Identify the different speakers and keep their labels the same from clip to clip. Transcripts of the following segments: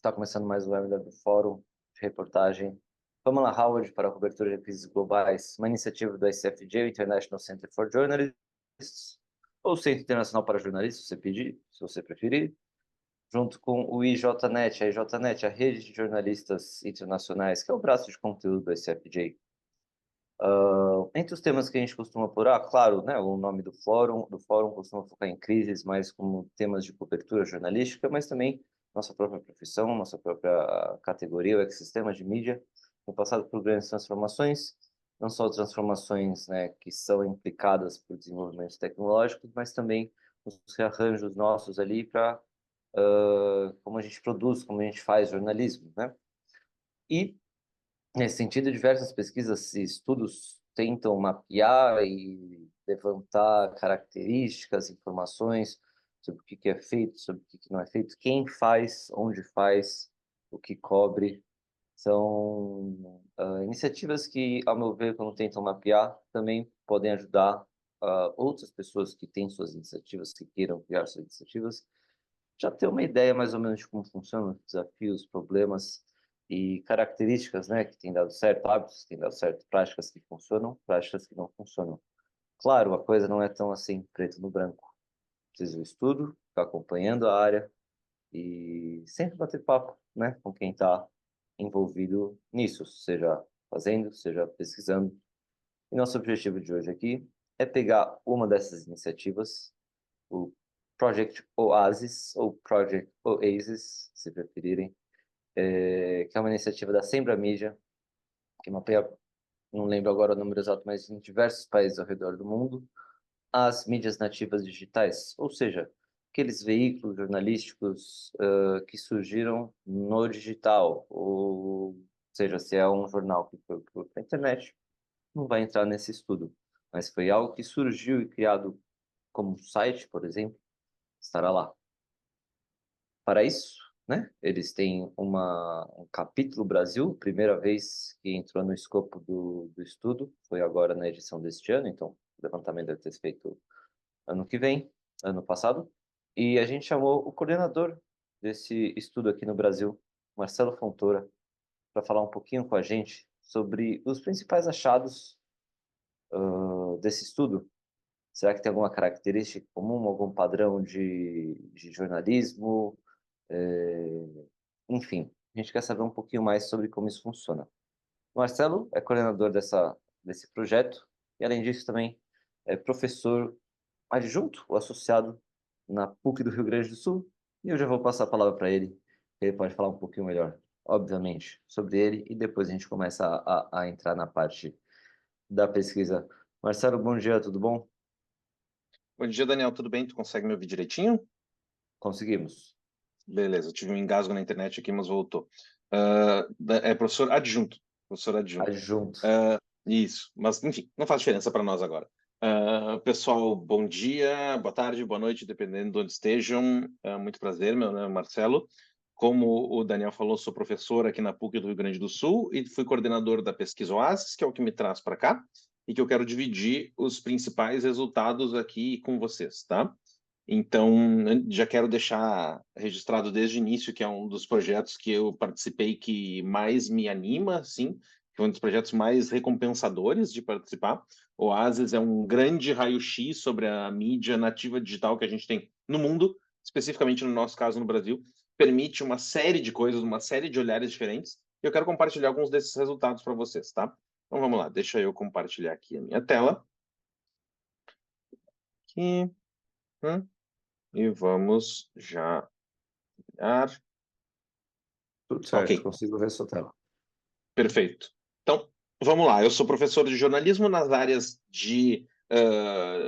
Speaker 1: Está começando mais um webinar do Fórum de Reportagem Pamela Howard para a cobertura de crises globais, uma iniciativa do ICFJ, o International Center for Journalists, ou Centro Internacional para Jornalistas, se você preferir, junto com o IJNet, a IJNet, a Rede de Jornalistas Internacionais, que é o braço de conteúdo do ICFJ. Entre os temas que a gente costuma apurar, claro, né, o nome do fórum costuma focar em crises, mais como temas de cobertura jornalística, mas também nossa própria profissão, nossa própria categoria, o ecossistema de mídia, tem passado por grandes transformações, não só transformações, né, que são implicadas por desenvolvimentos tecnológicos, mas também os rearranjos nossos ali para como a gente produz, como a gente faz jornalismo, né? E nesse sentido, diversas pesquisas e estudos tentam mapear e levantar características, informações sobre o que é feito, sobre o que não é feito, quem faz, onde faz, o que cobre. São iniciativas que, ao meu ver, quando tentam mapear, também podem ajudar outras pessoas que têm suas iniciativas, que queiram criar suas iniciativas, já ter uma ideia mais ou menos de como funcionam os desafios, problemas e características, né, que tem dado certo, hábitos que têm dado certo, práticas que funcionam, práticas que não funcionam. Claro, a coisa não é tão assim, preto no branco. Precisa do estudo, ficar acompanhando a área e sempre bater papo, né, com quem está envolvido nisso, seja fazendo, seja pesquisando. E nosso objetivo de hoje aqui é pegar uma dessas iniciativas, o Project Oasis, ou Project Oasis, se preferirem, que é uma iniciativa da Sembra Mídia, que mapeia, não lembro agora o número exato, mas em diversos países ao redor do mundo, as mídias nativas digitais, ou seja, aqueles veículos jornalísticos que surgiram no digital, ou seja, se é um jornal que foi para a internet, não vai entrar nesse estudo, mas foi algo que surgiu e criado como um site, por exemplo, estará lá. Para isso, né, eles têm um capítulo Brasil, primeira vez que entrou no escopo do estudo, foi agora na edição deste ano, então o levantamento deve ter sido feito ano que vem, ano passado, e a gente chamou o coordenador desse estudo aqui no Brasil, Marcelo Fontoura, para falar um pouquinho com a gente sobre os principais achados desse estudo. Será que tem alguma característica comum, algum padrão de jornalismo? Enfim, a gente quer saber um pouquinho mais sobre como isso funciona. O Marcelo é coordenador desse projeto e, além disso, também é professor adjunto ou associado na PUC do Rio Grande do Sul. E eu já vou passar a palavra para ele, que ele pode falar um pouquinho melhor, obviamente, sobre ele, e depois a gente começa a entrar na parte da pesquisa. Marcelo, bom dia, tudo bom?
Speaker 2: Bom dia, Daniel. Tudo bem? Tu consegue me ouvir direitinho?
Speaker 1: Conseguimos.
Speaker 2: Beleza, eu tive um engasgo na internet aqui, mas voltou. É professor adjunto. Professor adjunto.
Speaker 1: Adjunto.
Speaker 2: Isso, mas enfim, não faz diferença para nós agora. Pessoal, bom dia, boa tarde, boa noite, dependendo de onde estejam. Muito prazer, meu nome é Marcelo. Como o Daniel falou, sou professor aqui na PUC do Rio Grande do Sul e fui coordenador da pesquisa Oasis, que é o que me traz para cá, e que eu quero dividir os principais resultados aqui com vocês, tá? Então, já quero deixar registrado desde o início que é um dos projetos que eu participei que mais me anima, sim, que é um dos projetos mais recompensadores de participar. O Oasis é um grande raio-x sobre a mídia nativa digital que a gente tem no mundo, especificamente no nosso caso no Brasil, permite uma série de coisas, uma série de olhares diferentes, e eu quero compartilhar alguns desses resultados para vocês, tá? Então vamos lá, deixa eu compartilhar aqui a minha tela. Aqui. E vamos já olhar.
Speaker 1: Tudo certo,
Speaker 2: Ok,
Speaker 1: consigo ver sua tela.
Speaker 2: perfeito. Então, vamos lá. Eu sou professor de jornalismo nas áreas de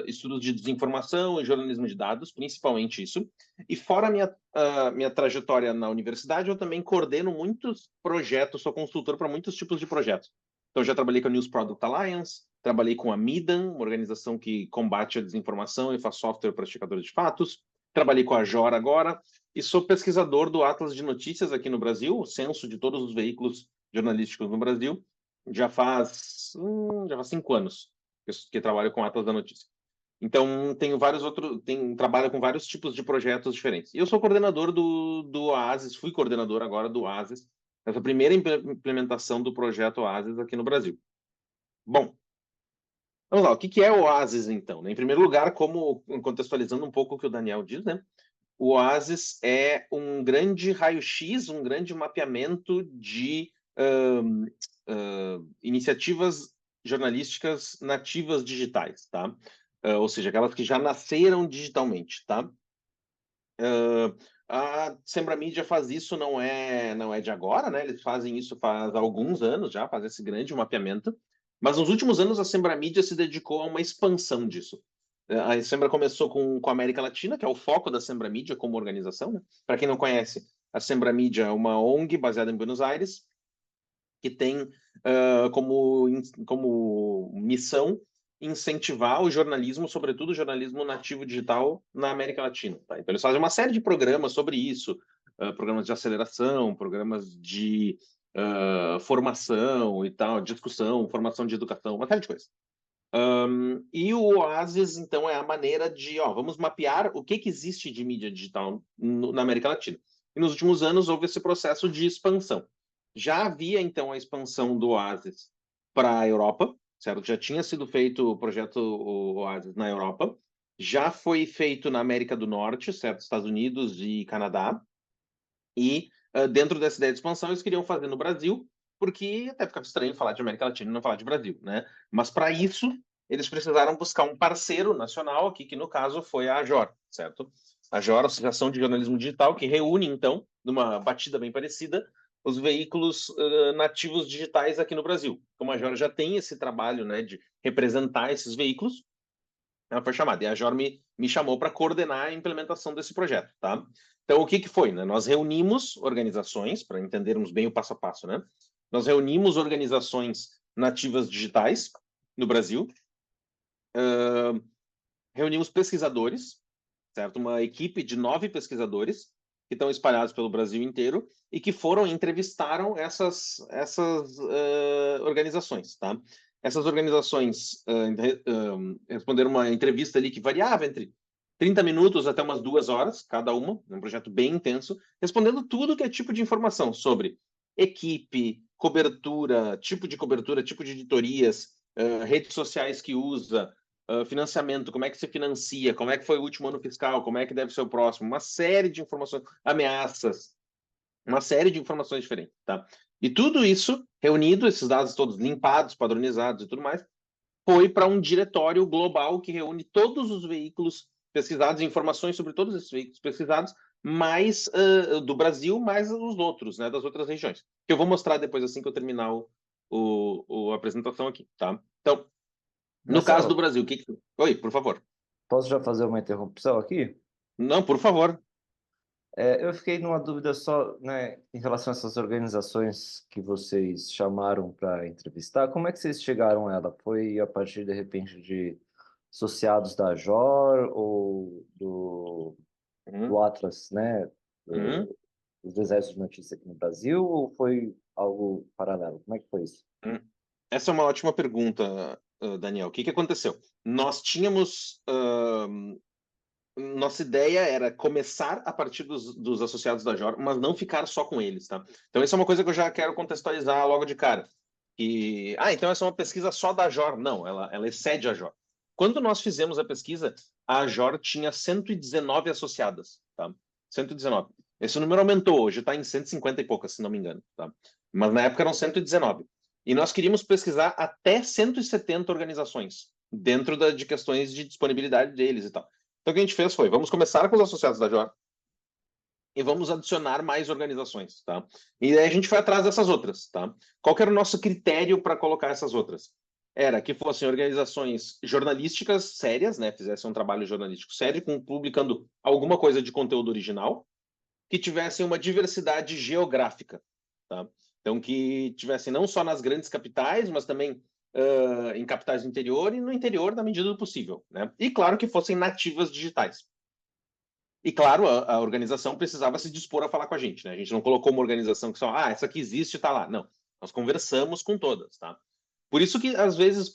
Speaker 2: estudos de desinformação e jornalismo de dados, principalmente isso. E fora a minha trajetória na universidade, eu também coordeno muitos projetos, sou consultor para muitos tipos de projetos. Então, já trabalhei com a News Product Alliance, trabalhei com a Midan, uma organização que combate a desinformação e faz software para esticadores de fatos. Trabalhei com a Jora agora e sou pesquisador do Atlas de Notícias aqui no Brasil, o censo de todos os veículos jornalísticos no Brasil. Já faz 5 anos que trabalho com Atlas da Notícia. Então, trabalho com vários tipos de projetos diferentes. E eu sou coordenador do Oasis, fui coordenador agora do Oasis, essa primeira implementação do projeto Oasis aqui no Brasil. Bom, vamos lá, o que é o Oasis, então? Em primeiro lugar, contextualizando um pouco o que o Daniel diz, né? O Oasis é um grande raio-x, um grande mapeamento de iniciativas jornalísticas nativas digitais, tá? Ou seja, aquelas que já nasceram digitalmente, tá? A Sembra Mídia faz isso, não é de agora, né? Eles fazem isso faz alguns anos já, faz esse grande mapeamento. Mas nos últimos anos a Sembra Mídia se dedicou a uma expansão disso. A Sembra começou com a América Latina, que é o foco da Sembra Mídia como organização, né? Para quem não conhece, a Sembra Mídia é uma ONG baseada em Buenos Aires, que tem como missão incentivar o jornalismo, sobretudo o jornalismo nativo digital na América Latina. Tá? Então, eles fazem uma série de programas sobre isso, programas de aceleração, programas de formação e tal, discussão, formação de educação, uma série de coisas. E o Oasis, então, é a maneira de, vamos mapear o que existe de mídia digital na América Latina. E nos últimos anos houve esse processo de expansão. Já havia, então, a expansão do Oasis para a Europa, certo? Já tinha sido feito o projeto Oasis na Europa, já foi feito na América do Norte, certo? Estados Unidos e Canadá. E dentro dessa ideia de expansão, eles queriam fazer no Brasil, porque até ficava estranho falar de América Latina e não falar de Brasil, né? Mas para isso, eles precisaram buscar um parceiro nacional aqui, que no caso foi a AJOR, certo? A AJOR, Associação de Jornalismo Digital, que reúne, então, numa batida bem parecida, os veículos nativos digitais aqui no Brasil. Como a AJOR já tem esse trabalho, né, de representar esses veículos, ela foi chamada. E a AJOR me chamou para coordenar a implementação desse projeto, tá? Então, o que foi, né? Nós reunimos organizações, para entendermos bem o passo a passo, né? Nós reunimos organizações nativas digitais no Brasil, reunimos pesquisadores, certo? Uma equipe de 9 pesquisadores que estão espalhados pelo Brasil inteiro e que entrevistaram essas organizações, tá? Essas organizações responderam uma entrevista ali que variava entre 30 minutos até umas 2 horas, cada uma, um projeto bem intenso, respondendo tudo que é tipo de informação sobre equipe, cobertura, tipo de editorias, redes sociais que usa, financiamento, como é que se financia, como é que foi o último ano fiscal, como é que deve ser o próximo, uma série de informações, ameaças, uma série de informações diferentes, tá? E tudo isso reunido, esses dados todos limpados, padronizados e tudo mais, foi para um diretório global que reúne todos os veículos pesquisados, informações sobre todos esses veículos pesquisados, mais do Brasil, mais os outros, né, das outras regiões. Que eu vou mostrar depois, assim que eu terminar a apresentação aqui, tá? Então, no caso do
Speaker 1: Marcelo,
Speaker 2: Brasil, Oi, por favor.
Speaker 1: posso já fazer uma interrupção aqui?
Speaker 2: Não, por favor.
Speaker 1: Eu fiquei numa dúvida só, né, em relação a essas organizações que vocês chamaram para entrevistar. Como é que vocês chegaram a ela? Foi a partir, de repente, de associados da JOR ou do
Speaker 2: Uhum,
Speaker 1: Atlas, né,
Speaker 2: uhum,
Speaker 1: dos exércitos de notícia aqui no Brasil, ou foi algo paralelo? Como é que foi isso?
Speaker 2: uhum. Essa é uma ótima pergunta, Daniel. O que aconteceu? Nós tínhamos nossa ideia era começar a partir dos associados da JOR, mas não ficar só com eles, tá? Então, essa é uma coisa que eu já quero contextualizar logo de cara. Então essa é uma pesquisa só da JOR. Não, ela excede a JOR. Quando nós fizemos a pesquisa, a JOR tinha 119 associadas, tá? 119. Esse número aumentou, hoje está em 150 e poucas, se não me engano, tá? Mas na época eram 119. E nós queríamos pesquisar até 170 organizações, dentro de questões de disponibilidade deles e tal. Então, o que a gente fez foi, vamos começar com os associados da JOR e vamos adicionar mais organizações, tá? E aí a gente foi atrás dessas outras, tá? Qual que era o nosso critério para colocar essas outras? Era que fossem organizações jornalísticas sérias, né? Fizessem um trabalho jornalístico sério, publicando alguma coisa de conteúdo original, que tivessem uma diversidade geográfica, tá? Então, que tivessem não só nas grandes capitais, mas também em capitais do interior e no interior na medida do possível, né? E claro que fossem nativas digitais. E claro, a organização precisava se dispor a falar com a gente, né? A gente não colocou uma organização que só, essa aqui existe e tá lá. Não, nós conversamos com todas, tá? Por isso que às vezes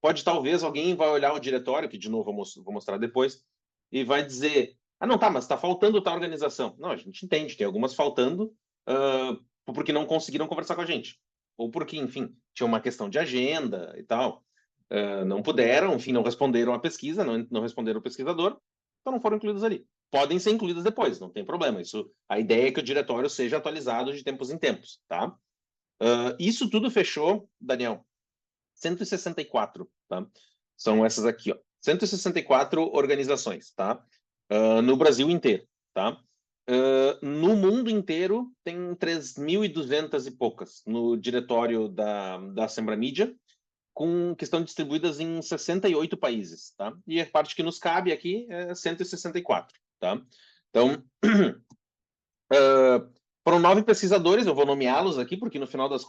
Speaker 2: pode talvez alguém vai olhar o diretório, que de novo vou mostrar depois, e vai dizer, ah, não, tá, mas está faltando tal organização. Não, a gente entende, tem algumas faltando porque não conseguiram conversar com a gente. Ou porque, enfim, tinha uma questão de agenda e tal. Não puderam, enfim, não responderam à pesquisa, não responderam o pesquisador, então não foram incluídos ali. Podem ser incluídas depois, não tem problema. A ideia é que o diretório seja atualizado de tempos em tempos, tá? Isso tudo fechou, Daniel, 164, tá? São essas aqui, ó. 164 organizações, tá? No Brasil inteiro, tá? No mundo inteiro tem 3.200 e poucas no diretório da Assembra Mídia, que estão distribuídas em 68 países, tá? E a parte que nos cabe aqui é 164, tá? Então, foram 9 pesquisadores, eu vou nomeá-los aqui, porque no final das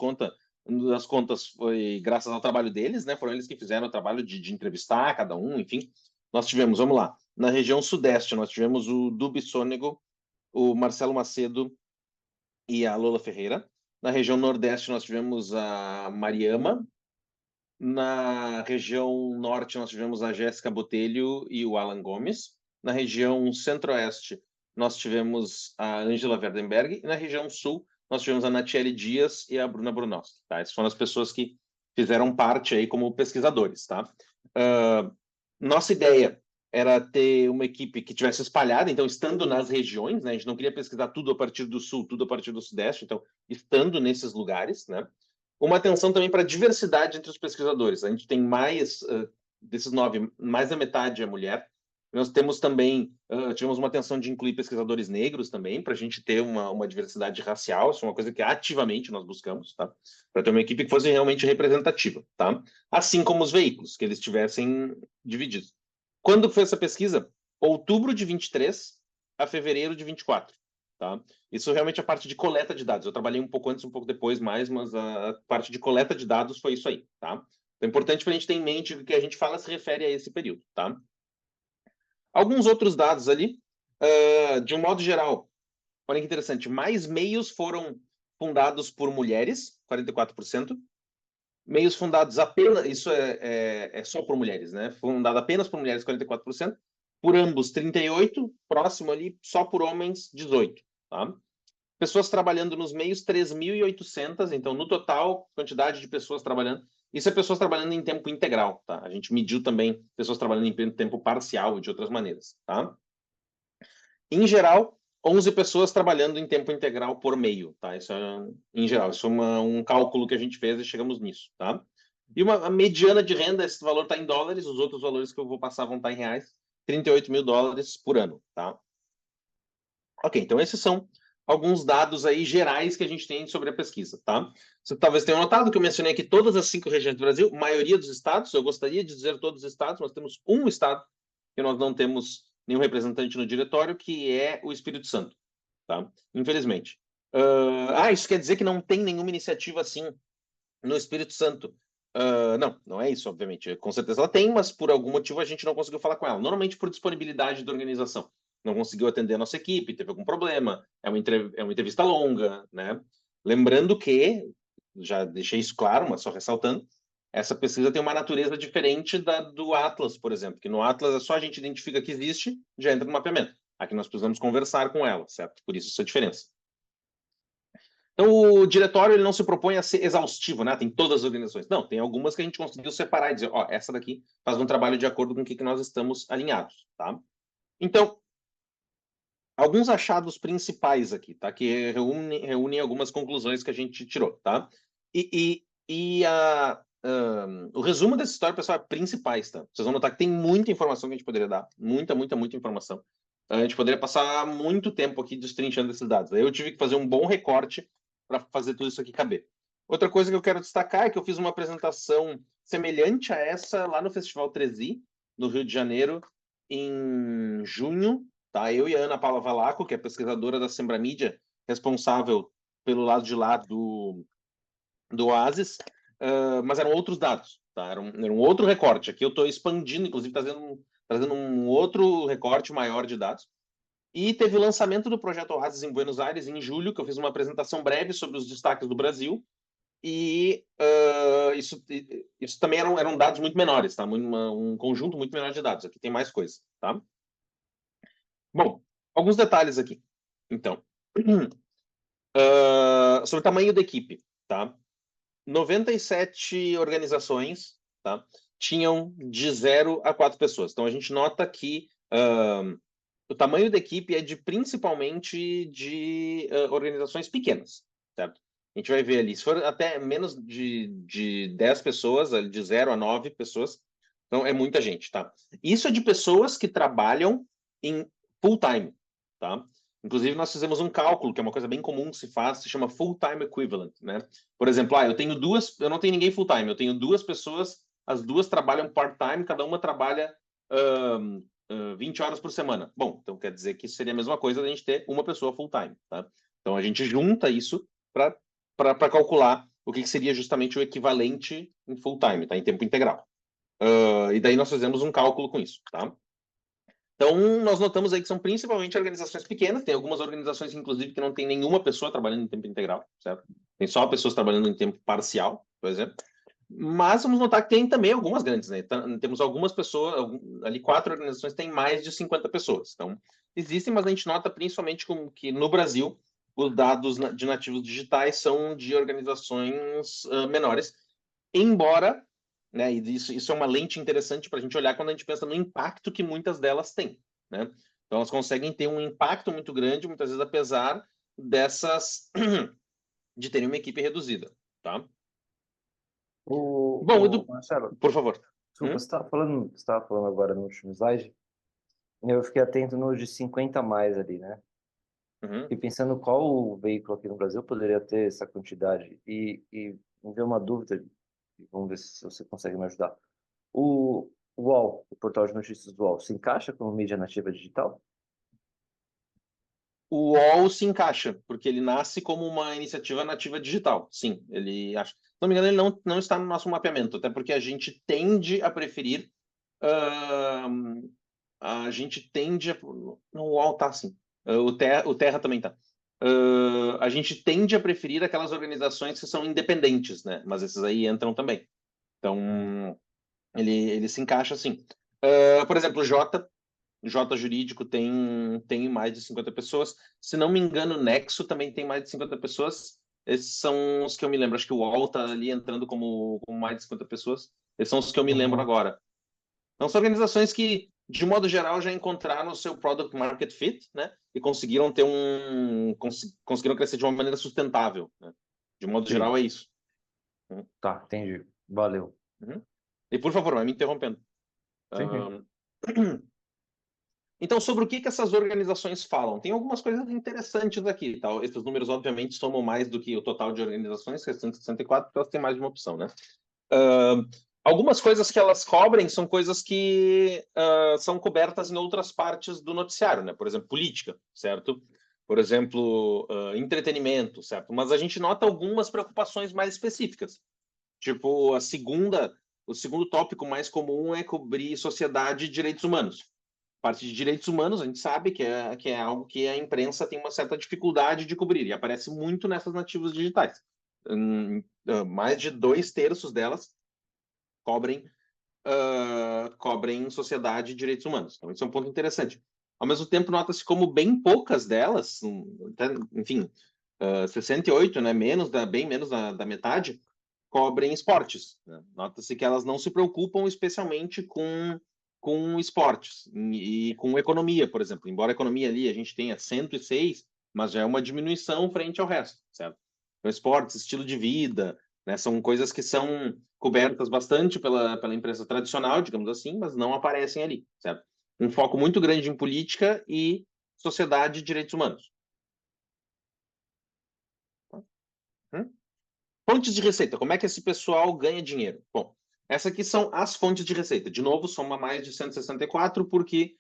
Speaker 2: contas foi graças ao trabalho deles, né? Foram eles que fizeram o trabalho de entrevistar cada um, enfim. Nós tivemos, vamos lá, na região sudeste, nós tivemos o Dubi Sônego, o Marcelo Macedo e a Lola Ferreira. Na região nordeste, nós tivemos a Mariama. Na região norte, nós tivemos a Jéssica Botelho e o Alan Gomes. Na região centro-oeste, nós tivemos a Angela Verdenberg. E na região sul, nós tivemos a Natiele Dias e a Bruna Brunowski. Tá? Essas foram as pessoas que fizeram parte aí como pesquisadores. Tá? Nossa ideia era ter uma equipe que tivesse espalhada, então, estando nas regiões, né? A gente não queria pesquisar tudo a partir do sul, tudo a partir do sudeste, então, estando nesses lugares, né? Uma atenção também para a diversidade entre os pesquisadores. A gente tem mais, desses 9, mais da metade é mulher. Nós temos também, tivemos uma atenção de incluir pesquisadores negros também, para a gente ter uma diversidade racial. Isso é uma coisa que ativamente nós buscamos, tá? Para ter uma equipe que fosse realmente representativa, tá? Assim como os veículos, que eles estivessem divididos. Quando foi essa pesquisa? Outubro de 23 a fevereiro de 24, tá? Isso realmente é a parte de coleta de dados. Eu trabalhei um pouco antes, um pouco depois mais, mas a parte de coleta de dados foi isso aí, tá? Então é importante para a gente ter em mente que o que a gente fala se refere a esse período, tá? Alguns outros dados ali, de um modo geral, olha que interessante, mais meios foram fundados por mulheres, 44%, meios fundados apenas, isso é só por mulheres, né? Fundado apenas por mulheres, 44%, por ambos, 38%, próximo ali, só por homens, 18%, tá? Pessoas trabalhando nos meios, 3.800, então, no total, quantidade de pessoas trabalhando. Isso é pessoas trabalhando em tempo integral, tá? A gente mediu também pessoas trabalhando em tempo parcial e de outras maneiras, tá? Em geral, 11 pessoas trabalhando em tempo integral por meio, tá? Isso é, em geral, isso é um cálculo que a gente fez e chegamos nisso, tá? E a mediana de renda, esse valor está em dólares, os outros valores que eu vou passar vão estar em reais, 38 mil dólares por ano, tá? Ok, então esses são alguns dados aí gerais que a gente tem sobre a pesquisa, tá? Você talvez tenha notado que eu mencionei aqui todas as 5 regiões do Brasil, maioria dos estados, eu gostaria de dizer todos os estados, nós temos um estado que nós não temos nenhum representante no diretório, que é o Espírito Santo, tá? Infelizmente. Isso quer dizer que não tem nenhuma iniciativa assim no Espírito Santo. Não é isso, obviamente. Com certeza ela tem, mas por algum motivo a gente não conseguiu falar com ela. Normalmente por disponibilidade da organização. Não conseguiu atender a nossa equipe, teve algum problema, é uma entrevista longa, né? Lembrando que, já deixei isso claro, mas só ressaltando, essa pesquisa tem uma natureza diferente do Atlas, por exemplo, que no Atlas é só a gente identifica que existe, já entra no mapeamento. Aqui nós precisamos conversar com ela, certo? Por isso essa diferença. Então, o diretório ele não se propõe a ser exaustivo, né? Tem todas as organizações. Não, tem algumas que a gente conseguiu separar e dizer, ó, essa daqui faz um trabalho de acordo com o que nós estamos alinhados, tá? Então, alguns achados principais aqui, tá? Que reúnem algumas conclusões que a gente tirou, tá? O resumo dessa história, pessoal, é principais, tá? Vocês vão notar que tem muita informação que a gente poderia dar. Muita, muita, muita informação. A gente poderia passar muito tempo aqui destrinchando esses dados. Aí eu tive que fazer um bom recorte para fazer tudo isso aqui caber. Outra coisa que eu quero destacar é que eu fiz uma apresentação semelhante a essa lá no Festival 3i, no Rio de Janeiro, em junho, tá? Eu e a Ana Paula Valaco, que é pesquisadora da Sembra Mídia, responsável pelo lado de lá do Oasis, mas eram outros dados, tá? Era um outro recorte. Aqui eu estou expandindo, inclusive trazendo um outro recorte maior de dados. E teve o lançamento do projeto Oasis em Buenos Aires em julho, que eu fiz uma apresentação breve sobre os destaques do Brasil. E isso também eram dados muito menores, tá? Um conjunto muito menor de dados. Aqui tem mais coisa, tá? Bom, alguns detalhes aqui. Então, sobre o tamanho da equipe, tá? 97 organizações, tá? Tinham de 0 a 4 pessoas. Então, a gente nota que o tamanho da equipe é principalmente de organizações pequenas, certo? A gente vai ver ali, se for até menos de 10 pessoas, de 0 a 9 pessoas, então é muita gente, tá? Isso é de pessoas que trabalham em full time, tá? Inclusive, nós fizemos um cálculo, que é uma coisa bem comum que se faz, se chama full-time equivalent, né? Por exemplo, eu não tenho ninguém full-time, eu tenho 2 pessoas, as 2 trabalham part-time, cada uma trabalha 20 horas por semana. Bom, então quer dizer que seria a mesma coisa da gente ter uma pessoa full-time, tá? Então a gente junta isso para calcular o que seria justamente o equivalente em full-time, tá? Em tempo integral. E daí nós fazemos um cálculo com isso, tá? Então, nós notamos aí que são principalmente organizações pequenas, tem algumas organizações, inclusive, que não tem nenhuma pessoa trabalhando em tempo integral, certo? Tem só pessoas trabalhando em tempo parcial, por exemplo. Mas vamos notar que tem também algumas grandes, né? Temos algumas pessoas, ali 4 organizações têm mais de 50 pessoas. Então, existem, mas a gente nota principalmente que no Brasil, os dados de nativos digitais são de organizações menores, embora, né, e isso é uma lente interessante para a gente olhar quando a gente pensa no impacto que muitas delas têm, né? Então, elas conseguem ter um impacto muito grande, muitas vezes, apesar dessas de terem uma equipe reduzida, tá? Bom,
Speaker 1: Marcelo,
Speaker 2: por favor.
Speaker 1: desculpa, você estava falando agora no último slide, eu fiquei atento no de 50 a mais ali, né?
Speaker 2: Uhum.
Speaker 1: E pensando qual veículo aqui no Brasil poderia ter essa quantidade. E me deu uma dúvida, vamos ver se você consegue me ajudar. O UOL, o portal de notícias do UOL, se encaixa como mídia nativa digital?
Speaker 2: O UOL se encaixa, porque ele nasce como uma iniciativa nativa digital. Sim, ele acha. Se não me engano, ele não está no nosso mapeamento, até porque a gente tende a preferir. A gente tende a. No UOL tá assim. O Terra também tá. A gente tende a preferir aquelas organizações que são independentes, né? Mas esses aí entram também. Então, ele se encaixa assim. Por exemplo, o J Jurídico tem mais de 50 pessoas. Se não me engano, o Nexo também tem mais de 50 pessoas. Esses são os que eu me lembro. Acho que o UOL está ali entrando como mais de 50 pessoas. Esses são os que eu me lembro
Speaker 1: Uhum.
Speaker 2: agora. Então, são organizações que, de modo geral, já encontraram o seu product market fit, né? E conseguiram ter conseguiram crescer de uma maneira sustentável, né? De modo
Speaker 1: Sim,
Speaker 2: geral, é isso. Uhum.
Speaker 1: tá, entendi. Valeu.
Speaker 2: Uhum. E, por favor, vai me interrompendo.
Speaker 1: Sim, sim.
Speaker 2: Um, Então, sobre o que essas organizações falam? Tem algumas coisas interessantes aqui, tá? Esses números, obviamente, somam mais do que o total de organizações, que é 164, porque elas têm mais de uma opção, né? Algumas coisas que elas cobrem são coisas que são cobertas em outras partes do noticiário, né? Por exemplo, política, certo? Por exemplo, entretenimento, certo? Mas a gente nota algumas preocupações mais específicas. Tipo, o segundo tópico mais comum é cobrir sociedade e direitos humanos. Parte de direitos humanos, a gente sabe que é algo que a imprensa tem uma certa dificuldade de cobrir, e aparece muito nessas nativas digitais. Mais de 2/3 delas cobrem, cobrem sociedade e direitos humanos. Então, isso é um ponto interessante. Ao mesmo tempo, nota-se como bem poucas delas, enfim, 68, né, bem menos da metade, cobrem esportes, né? Nota-se que elas não se preocupam especialmente com esportes e com economia, por exemplo. Embora a economia ali a gente tenha 106, mas já é uma diminuição frente ao resto, certo? Então, esportes, estilo de vida, né, são coisas que são cobertas bastante pela imprensa tradicional, digamos assim, mas não aparecem ali, certo? Um foco muito grande em política e sociedade e direitos humanos. Hum? Fontes de receita. Como é que esse pessoal ganha dinheiro? Bom, essas aqui são as fontes de receita. De novo, soma mais de 164 porque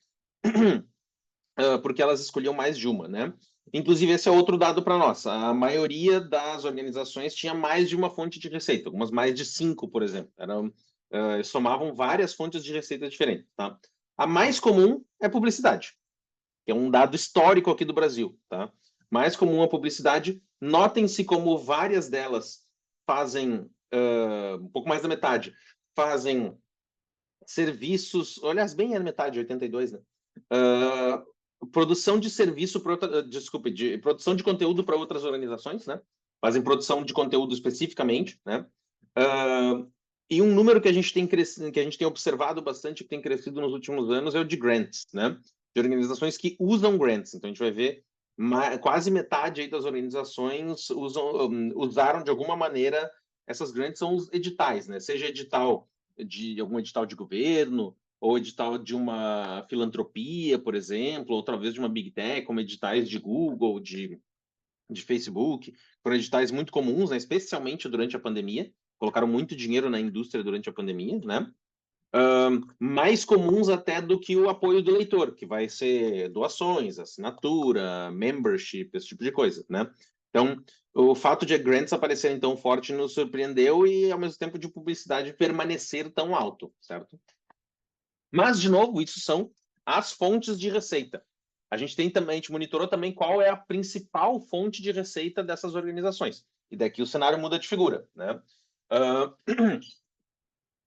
Speaker 2: elas escolhiam mais de uma, né? Inclusive, esse é outro dado para nós. A maioria das organizações tinha mais de uma fonte de receita, algumas mais de 5, por exemplo. Somavam várias fontes de receita diferentes, tá? A mais comum é publicidade, que é um dado histórico aqui do Brasil, tá? Mais comum a publicidade. Notem-se como várias delas fazem, um pouco mais da metade, fazem serviços, aliás, bem a metade, 82, né? Produção de serviço, desculpe, de produção de conteúdo para outras organizações, né? Fazem produção de conteúdo especificamente, né? E um número que a gente tem crescido, que a gente tem observado bastante, que tem crescido nos últimos anos, é o de grants, né? De organizações que usam grants. Então a gente vai ver quase metade aí das organizações usaram de alguma maneira essas grants, são os editais, né? Seja edital de algum edital de governo, ou edital de uma filantropia, por exemplo, ou talvez de uma big tech, como editais de Google, de Facebook, foram editais muito comuns, né, especialmente durante a pandemia, colocaram muito dinheiro na indústria durante a pandemia, né? Mais comuns até do que o apoio do leitor, que vai ser doações, assinatura, membership, esse tipo de coisa, né? Então, o fato de grants aparecerem tão forte nos surpreendeu e, ao mesmo tempo, de publicidade permanecer tão alto, certo? Mas, de novo, isso são as fontes de receita. A gente monitorou também qual é a principal fonte de receita dessas organizações. E daqui o cenário muda de figura, né?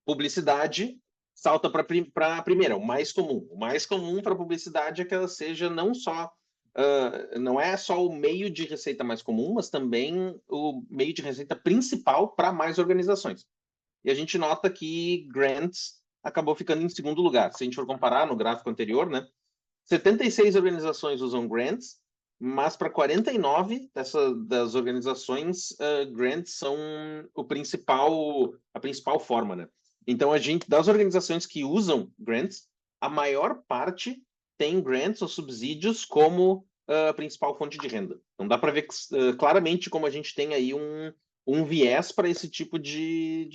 Speaker 2: Publicidade salta para a primeira, o mais comum. O mais comum para publicidade é que ela seja não é só o meio de receita mais comum, mas também o meio de receita principal para mais organizações. E a gente nota que grants acabou ficando em segundo lugar. Se a gente for comparar no gráfico anterior, né? 76 organizações usam grants, mas para 49 das organizações, grants são a principal forma, né? Então, das organizações que usam grants, a maior parte tem grants ou subsídios como a principal fonte de renda. Então, dá para ver claramente como a gente tem aí um viés para esse tipo de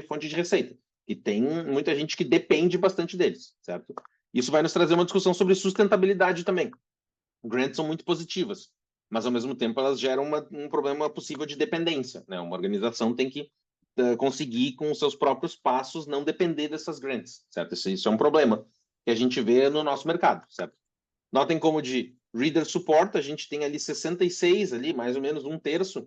Speaker 2: fonte de receita. E tem muita gente que depende bastante deles, certo? Isso vai nos trazer uma discussão sobre sustentabilidade também. Grants são muito positivas, mas ao mesmo tempo elas geram um problema possível de dependência, né? Uma organização tem que conseguir, com os seus próprios passos, não depender dessas grants, certo? Isso é um problema que a gente vê no nosso mercado, certo? Notem como de reader support, a gente tem ali 66, ali, mais ou menos um terço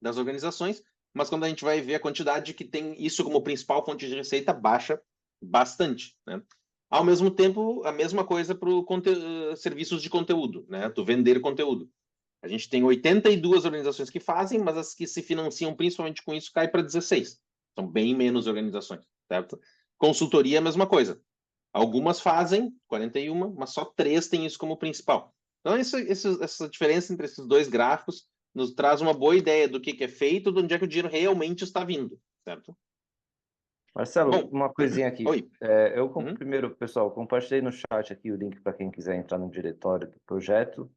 Speaker 2: das organizações, mas quando a gente vai ver a quantidade que tem isso como principal fonte de receita, baixa bastante, né? Ao mesmo tempo, a mesma coisa para serviços de conteúdo, né? Tu vender conteúdo. A gente tem 82 organizações que fazem, mas as que se financiam principalmente com isso cai para 16. São bem menos organizações, certo? Consultoria, a mesma coisa. Algumas fazem, 41, mas só 3 têm isso como principal. Então, essa diferença entre esses dois gráficos nos traz uma boa ideia do que é feito, de onde é que o dinheiro realmente está vindo, certo?
Speaker 1: Marcelo,
Speaker 2: Bom,
Speaker 1: uma coisinha aqui.
Speaker 2: oi.
Speaker 1: Primeiro, pessoal, compartilhei no chat aqui o link para quem quiser entrar no diretório do projeto.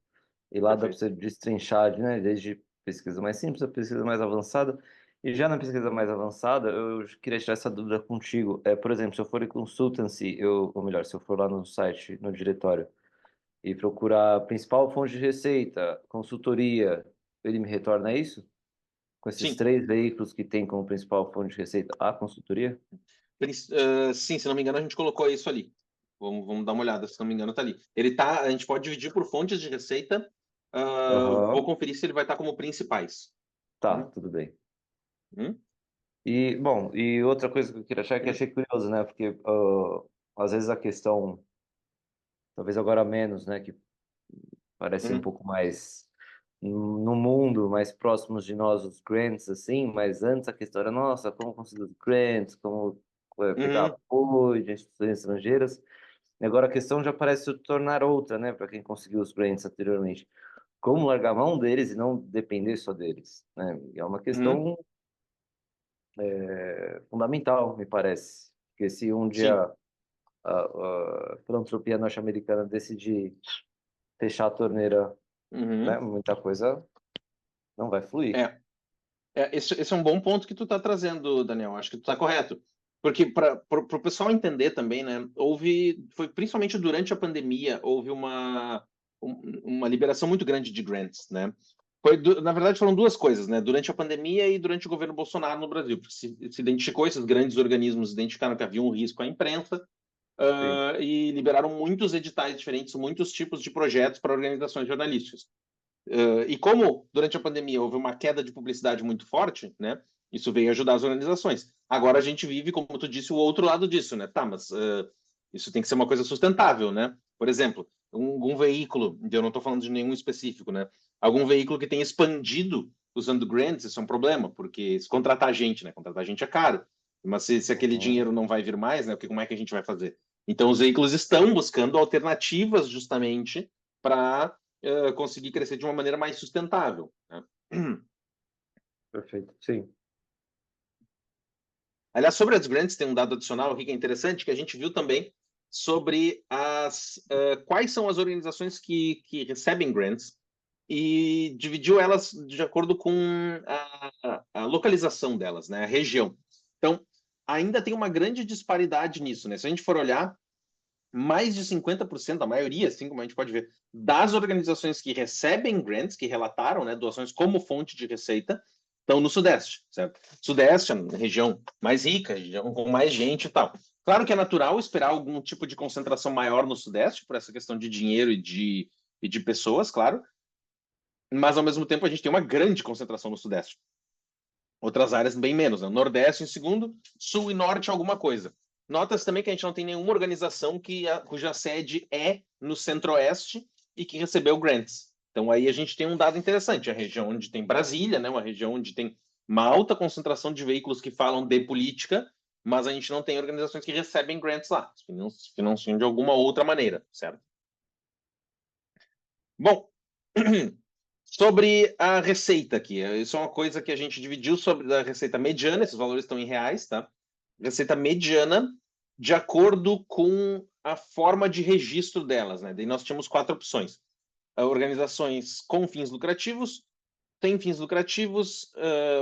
Speaker 1: E lá dá para você destrinchar, né, desde pesquisa mais simples a pesquisa mais avançada. E já na pesquisa mais avançada, eu queria tirar essa dúvida contigo. Por exemplo, se eu for em consultancy, ou melhor, se eu for lá no site, no diretório, e procurar a principal fonte de receita, consultoria, ele me retorna isso? Com esses
Speaker 2: Sim.
Speaker 1: 3 veículos que tem como principal fonte de receita a consultoria?
Speaker 2: Sim, se não me engano, a gente colocou isso ali. Vamos dar uma olhada, se não me engano, tá ali. A gente pode dividir por fontes de receita. Vou conferir se ele vai estar como principais.
Speaker 1: Tá, tudo bem.
Speaker 2: Hum?
Speaker 1: E, bom, e outra coisa que eu queria achar que achei curioso, né? Porque às vezes a questão, talvez agora menos, né? Que parece um pouco mais no mundo, mais próximos de nós, os grants, assim, mas antes a questão era, nossa, como conseguir os grants, como pegar apoio de instituições estrangeiras. E agora a questão já parece se tornar outra, né? Para quem conseguiu os grants anteriormente. Como largar a mão deles e não depender só deles, né? E é uma questão fundamental, me parece. Porque se um dia
Speaker 2: Sim.
Speaker 1: a filantropia norte-americana decidir fechar a torneira, né, muita coisa não vai fluir.
Speaker 2: Esse é um bom ponto que tu está trazendo, Daniel. Acho que tu está correto. Porque para o pessoal entender também, né, foi principalmente durante a pandemia, houve uma liberação muito grande de grants, né? Na verdade, foram duas coisas, né? Durante a pandemia e durante o governo Bolsonaro no Brasil. Porque se identificou, esses grandes organismos identificaram que havia um risco à imprensa,
Speaker 1: Sim.
Speaker 2: e liberaram muitos editais diferentes, muitos tipos de projetos para organizações jornalísticas. E como durante a pandemia houve uma queda de publicidade muito forte, né? Isso veio ajudar as organizações. Agora a gente vive, como tu disse, o outro lado disso, né? Tá, mas isso tem que ser uma coisa sustentável, né? Por exemplo, um veículo, eu não estou falando de nenhum específico, né? Algum veículo que tenha expandido usando grants, isso é um problema, porque se contratar gente, né? Contratar gente é caro. Mas se aquele
Speaker 1: Uhum.
Speaker 2: dinheiro não vai vir mais, né? Como é que a gente vai fazer? Então, os veículos estão buscando alternativas justamente para conseguir crescer de uma maneira mais sustentável, né?
Speaker 1: Perfeito, sim.
Speaker 2: Aliás, sobre as grants, tem um dado adicional aqui que é interessante, que a gente viu também sobre quais são as organizações que recebem grants e dividiu elas de acordo com a localização delas, né, a região. Então, ainda tem uma grande disparidade nisso, né? Se a gente for olhar, mais de 50%, a maioria, assim como a gente pode ver, das organizações que recebem grants, que relataram, né, doações como fonte de receita, estão no Sudeste, certo? Sudeste é a região mais rica, região com mais gente e tal. Claro que é natural esperar algum tipo de concentração maior no Sudeste, por essa questão de dinheiro e de pessoas, claro, mas ao mesmo tempo a gente tem uma grande concentração no Sudeste. Outras áreas bem menos, né? Nordeste em segundo, Sul e Norte alguma coisa. Nota-se também que a gente não tem nenhuma organização cuja sede é no Centro-Oeste e que recebeu grants. Então aí a gente tem um dado interessante, a região onde tem Brasília, né, uma região onde tem uma alta concentração de veículos que falam de política, mas a gente não tem organizações que recebem grants lá, se financiam de alguma outra maneira, certo? Bom, sobre a receita aqui, isso é uma coisa que a gente dividiu sobre a receita mediana, esses valores estão em reais, tá? Receita mediana de acordo com a forma de registro delas, né? Daí nós tínhamos 4 opções. Organizações com fins lucrativos, tem fins lucrativos,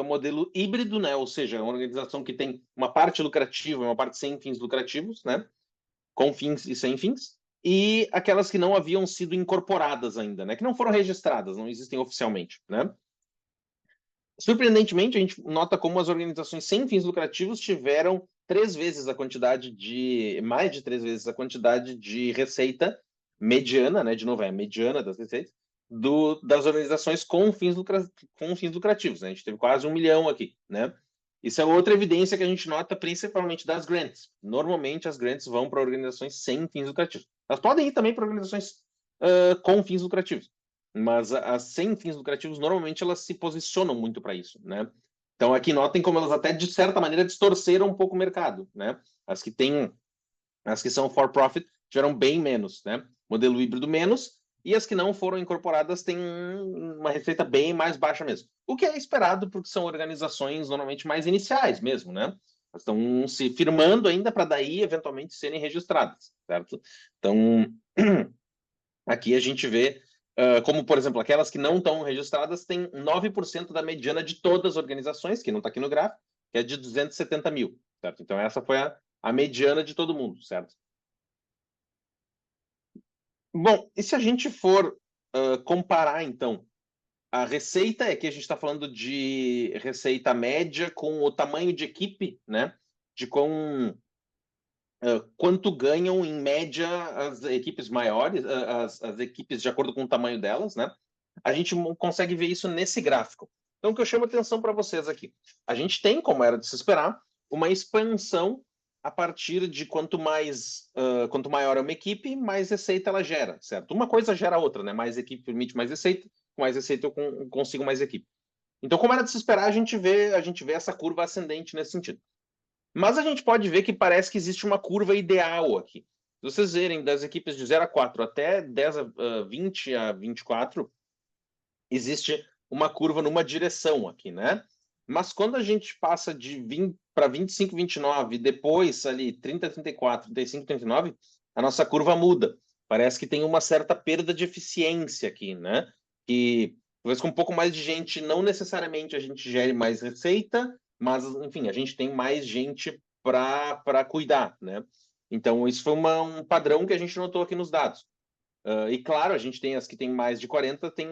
Speaker 2: modelo híbrido, né? Ou seja, uma organização que tem uma parte lucrativa e uma parte sem fins lucrativos, né? Com fins e sem fins, e aquelas que não haviam sido incorporadas ainda, né? Que não foram registradas, não existem oficialmente, né? Surpreendentemente, a gente nota como as organizações sem fins lucrativos tiveram mais de 3 vezes a quantidade de receita mediana, né? De novo, é a mediana das receitas, das organizações com fins lucrativos, né? A gente teve quase 1 milhão aqui, né? Isso é outra evidência que a gente nota principalmente das grants. Normalmente as grants vão para organizações sem fins lucrativos. Elas podem ir também para organizações com fins lucrativos, mas as sem fins lucrativos normalmente elas se posicionam muito para isso, né? Então aqui notem como elas até de certa maneira distorceram um pouco o mercado, né? As que são for profit tiveram bem menos, né? Modelo híbrido menos, e as que não foram incorporadas têm uma receita bem mais baixa mesmo. O que é esperado porque são organizações normalmente mais iniciais mesmo, né? Elas estão se firmando ainda para daí eventualmente serem registradas, certo? Então aqui a gente vê como, por exemplo, aquelas que não estão registradas têm 9% da mediana de todas as organizações, que não está aqui no gráfico, que é de 270 mil, certo? Então essa foi a mediana de todo mundo, certo? Bom, e se a gente for comparar, então, a receita, é que a gente está falando de receita média com o tamanho de equipe, né? De quanto ganham, em média, as equipes maiores, as equipes de acordo com o tamanho delas, né? A gente consegue ver isso nesse gráfico. Então, o que eu chamo atenção para vocês aqui? A gente tem, como era de se esperar, uma expansão a partir de quanto maior é uma equipe, mais receita ela gera, certo? Uma coisa gera a outra, né? Mais equipe permite mais receita eu consigo mais equipe. Então, como era de se esperar, a gente vê essa curva ascendente nesse sentido. Mas a gente pode ver que parece que existe uma curva ideal aqui. Se vocês verem das equipes de 0 a 4 até 10 a 20 a 24, existe uma curva numa direção aqui, né? Mas quando a gente passa de 20 para 25, 29, depois ali 30, 34, 35, 39, a nossa curva muda. Parece que tem uma certa perda de eficiência aqui, né? Que talvez com um pouco mais de gente, não necessariamente a gente gere mais receita, mas enfim, a gente tem mais gente para cuidar, né? Então, isso foi um padrão que a gente notou aqui nos dados. E claro, a gente tem as que tem mais de 40, tem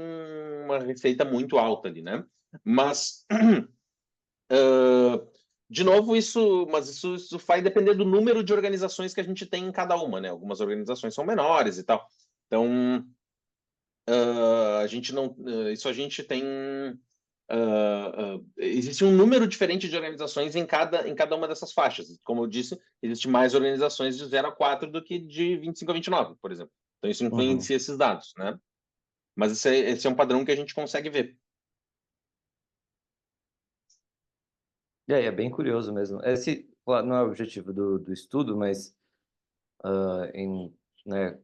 Speaker 2: uma receita muito alta ali, né? Mas, de novo, isso vai depender do número de organizações que a gente tem em cada uma, né? Algumas organizações são menores e tal. Então, a gente não, isso a gente tem, existe um número diferente de organizações em cada uma dessas faixas. Como eu disse, existe mais organizações de 0 a 4 do que de 25 a 29, por exemplo. Então isso influencia esses dados, né? Mas esse é um padrão que a gente consegue ver.
Speaker 1: E aí, é bem curioso mesmo. Esse, claro, não é o objetivo do estudo, mas em, né,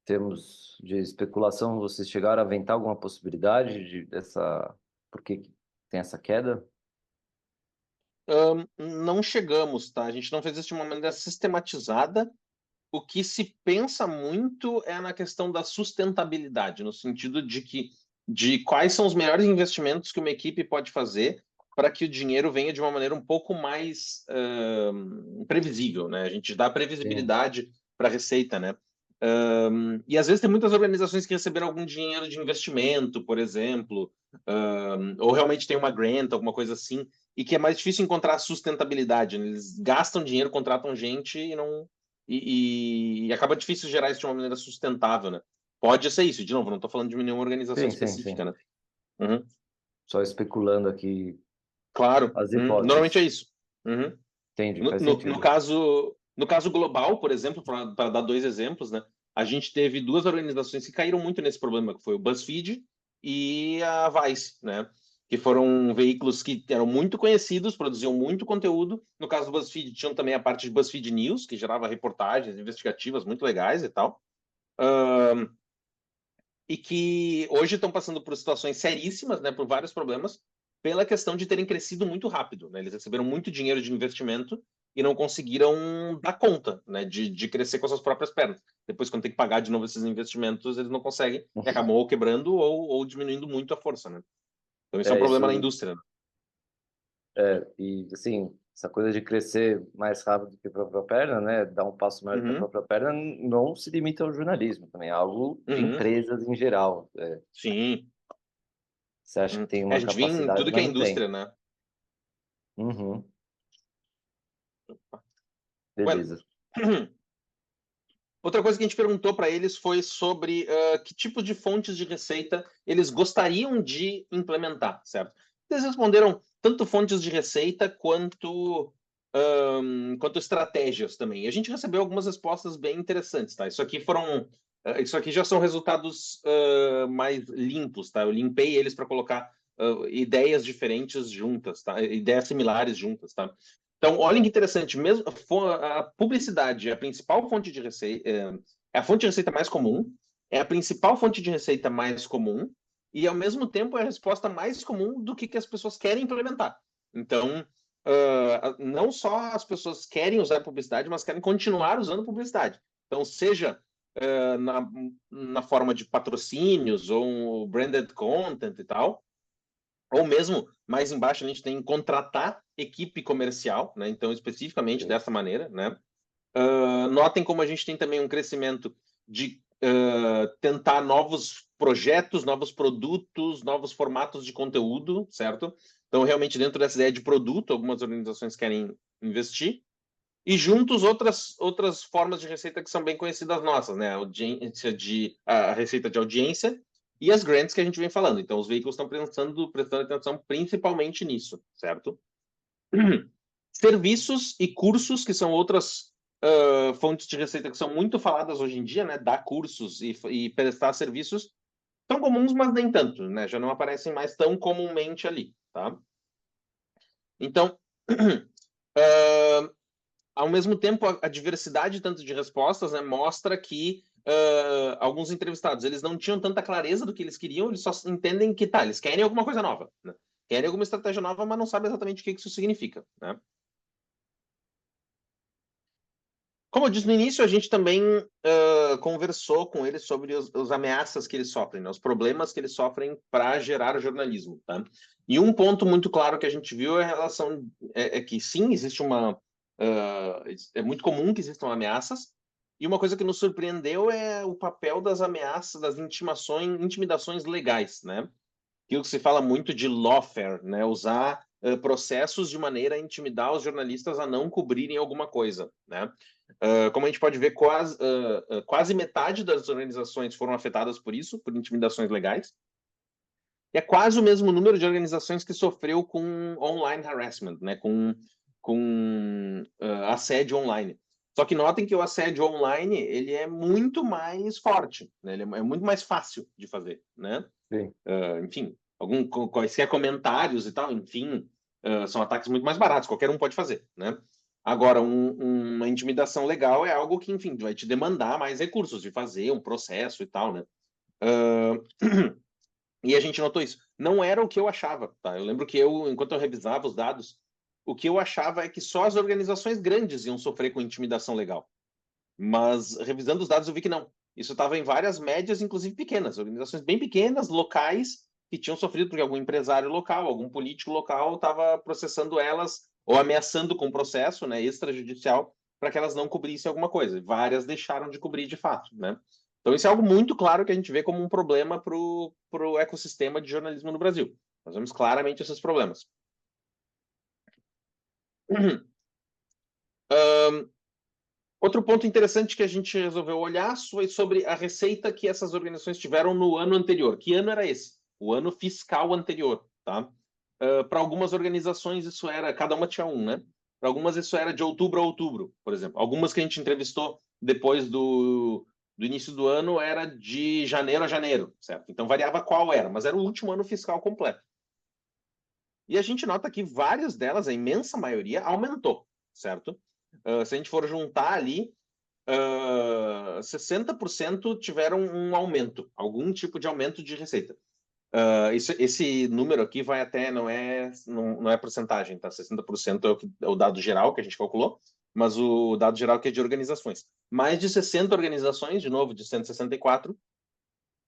Speaker 1: termos de especulação, vocês chegaram a aventar alguma possibilidade dessa... Por que que tem essa queda?
Speaker 2: Não chegamos, tá? A gente não fez isso de uma maneira sistematizada. O que se pensa muito é na questão da sustentabilidade, no sentido de quais são os melhores investimentos que uma equipe pode fazer para que o dinheiro venha de uma maneira um pouco mais previsível, né? A gente dá
Speaker 1: Sim,
Speaker 2: previsibilidade para a receita, né? E às vezes tem muitas organizações que receberam algum dinheiro de investimento, por exemplo, ou realmente tem uma grant, alguma coisa assim, e que é mais difícil encontrar sustentabilidade, né? Eles gastam dinheiro, contratam gente e não e acaba difícil gerar isso de uma maneira sustentável, né? Pode ser isso, de novo, não estou falando de nenhuma organização
Speaker 1: sim, sim, sim.
Speaker 2: específica, né? Uhum.
Speaker 1: Só especulando aqui
Speaker 2: Claro,
Speaker 1: as
Speaker 2: normalmente é
Speaker 1: hipóteses.
Speaker 2: isso. Uhum.
Speaker 1: Entendi,
Speaker 2: No,
Speaker 1: faz
Speaker 2: no, no
Speaker 1: sentido.
Speaker 2: caso, no caso global, por exemplo, para dar dois exemplos, né? A gente teve duas organizações que caíram muito nesse problema, que foi o BuzzFeed e a Vice, né? Que foram veículos que eram muito conhecidos, produziam muito conteúdo. No caso do BuzzFeed, tinham também a parte de BuzzFeed News, que gerava reportagens investigativas muito legais e tal. E que hoje estão passando por situações seríssimas, né, por vários problemas, pela questão de terem crescido muito rápido. Né? Eles receberam muito dinheiro de investimento e não conseguiram dar conta, né, de crescer com as suas próprias pernas. Depois, quando tem que pagar de novo esses investimentos, eles não conseguem e acabam ou quebrando ou diminuindo muito a força. Né? Então, isso é um
Speaker 1: É
Speaker 2: problema na
Speaker 1: isso,
Speaker 2: indústria. Né?
Speaker 1: e assim, essa coisa de crescer mais rápido que a própria perna, né, dar um passo maior que a
Speaker 2: Uhum,
Speaker 1: própria perna, não se limita ao jornalismo também, é algo de
Speaker 2: uhum,
Speaker 1: empresas em geral.
Speaker 2: sim.
Speaker 1: Você acha que
Speaker 2: Uhum.
Speaker 1: tem
Speaker 2: É, a
Speaker 1: uma
Speaker 2: gente vê em
Speaker 1: capacidade,
Speaker 2: tudo que
Speaker 1: mas
Speaker 2: é
Speaker 1: não tem.
Speaker 2: indústria, né?
Speaker 1: Uhum,
Speaker 2: Bueno.
Speaker 1: beleza.
Speaker 2: Outra coisa que a gente perguntou para eles foi sobre que tipo de fontes de receita eles gostariam de implementar, certo? Eles responderam tanto fontes de receita quanto estratégias também. E a gente recebeu algumas respostas bem interessantes, tá? Isso aqui já são resultados mais limpos, tá? Eu limpei eles para colocar ideias diferentes juntas, tá? Ideias similares juntas, tá? Então, olha que interessante, mesmo a publicidade é a principal fonte de receita, é a fonte de receita mais comum, é a principal fonte de receita mais comum, e ao mesmo tempo é a resposta mais comum do que as pessoas querem implementar. Então, não só as pessoas querem usar publicidade, mas querem continuar usando publicidade. Então, seja na forma de patrocínios ou branded content e tal, ou mesmo mais embaixo a gente tem contratar equipe comercial, né? Então especificamente
Speaker 1: Ok.
Speaker 2: dessa maneira, né? Notem como a gente tem também um crescimento de tentar novos projetos, novos produtos, novos formatos de conteúdo, certo? Então realmente dentro dessa ideia de produto, algumas organizações querem investir e juntos outras formas de receita que são bem conhecidas nossas, né? A receita de audiência e as grants que a gente vem falando. Então, os veículos estão prestando atenção principalmente nisso, certo? Serviços e cursos, que são outras fontes de receita que são muito faladas hoje em dia, né? Dar cursos e prestar serviços são comuns, mas nem tanto, né? Já não aparecem mais tão comumente ali, tá? Então, ao mesmo tempo, a diversidade tanto de respostas, né, mostra que alguns entrevistados eles não tinham tanta clareza do que eles queriam, eles só entendem que tá, eles querem alguma coisa nova, né? Querem alguma estratégia nova, mas não sabem exatamente o que isso significa, né? Como eu disse no início, a gente também conversou com eles sobre os ameaças que eles sofrem, né? Os problemas que eles sofrem para gerar jornalismo. Tá? E um ponto muito claro que a gente viu é a relação é que sim, existe é muito comum que existam ameaças. E uma coisa que nos surpreendeu é o papel das ameaças, das intimidações legais, né? Aquilo que se fala muito de lawfare, né? Usar processos de maneira a intimidar os jornalistas a não cobrirem alguma coisa, né? Como a gente pode ver, quase metade das organizações foram afetadas por isso, por intimidações legais. E é quase o mesmo número de organizações que sofreu com online harassment, né? com assédio online. Só que notem que o assédio online ele é muito mais forte, né? Ele é muito mais fácil de fazer, né?
Speaker 1: Sim.
Speaker 2: Enfim, quaisquer comentários e tal, enfim, são ataques muito mais baratos, qualquer um pode fazer, né? Agora, uma intimidação legal é algo que, enfim, vai te demandar mais recursos de fazer um processo e tal, né? E a gente notou isso. Não era o que eu achava, tá? Eu lembro que enquanto eu revisava os dados, o que eu achava é que só as organizações grandes iam sofrer com intimidação legal. Mas, revisando os dados, eu vi que não. Isso estava em várias médias, inclusive pequenas, organizações bem pequenas, locais, que tinham sofrido porque algum empresário local, algum político local estava processando elas ou ameaçando com processo, né, extrajudicial para que elas não cobrissem alguma coisa. Várias deixaram de cobrir de fato, né? Então isso é algo muito claro que a gente vê como um problema para o ecossistema de jornalismo no Brasil. Nós vemos claramente esses problemas. Outro ponto interessante que a gente resolveu olhar foi sobre a receita que essas organizações tiveram no ano anterior. Que ano era esse? O ano fiscal anterior, tá? Para algumas organizações isso era, cada uma tinha um, né? Para algumas isso era de outubro a outubro, por exemplo. Algumas que a gente entrevistou depois do início do ano era de janeiro a janeiro, certo? Então variava qual era, mas era o último ano fiscal completo. E a gente nota que várias delas, a imensa maioria, aumentou, certo? Se a gente for juntar ali, 60% tiveram um aumento, algum tipo de aumento de receita. Esse número aqui vai até, não é porcentagem, tá? 60% é o dado geral que a gente calculou, mas o dado geral que é de organizações. Mais de 60 organizações, de novo, de 164,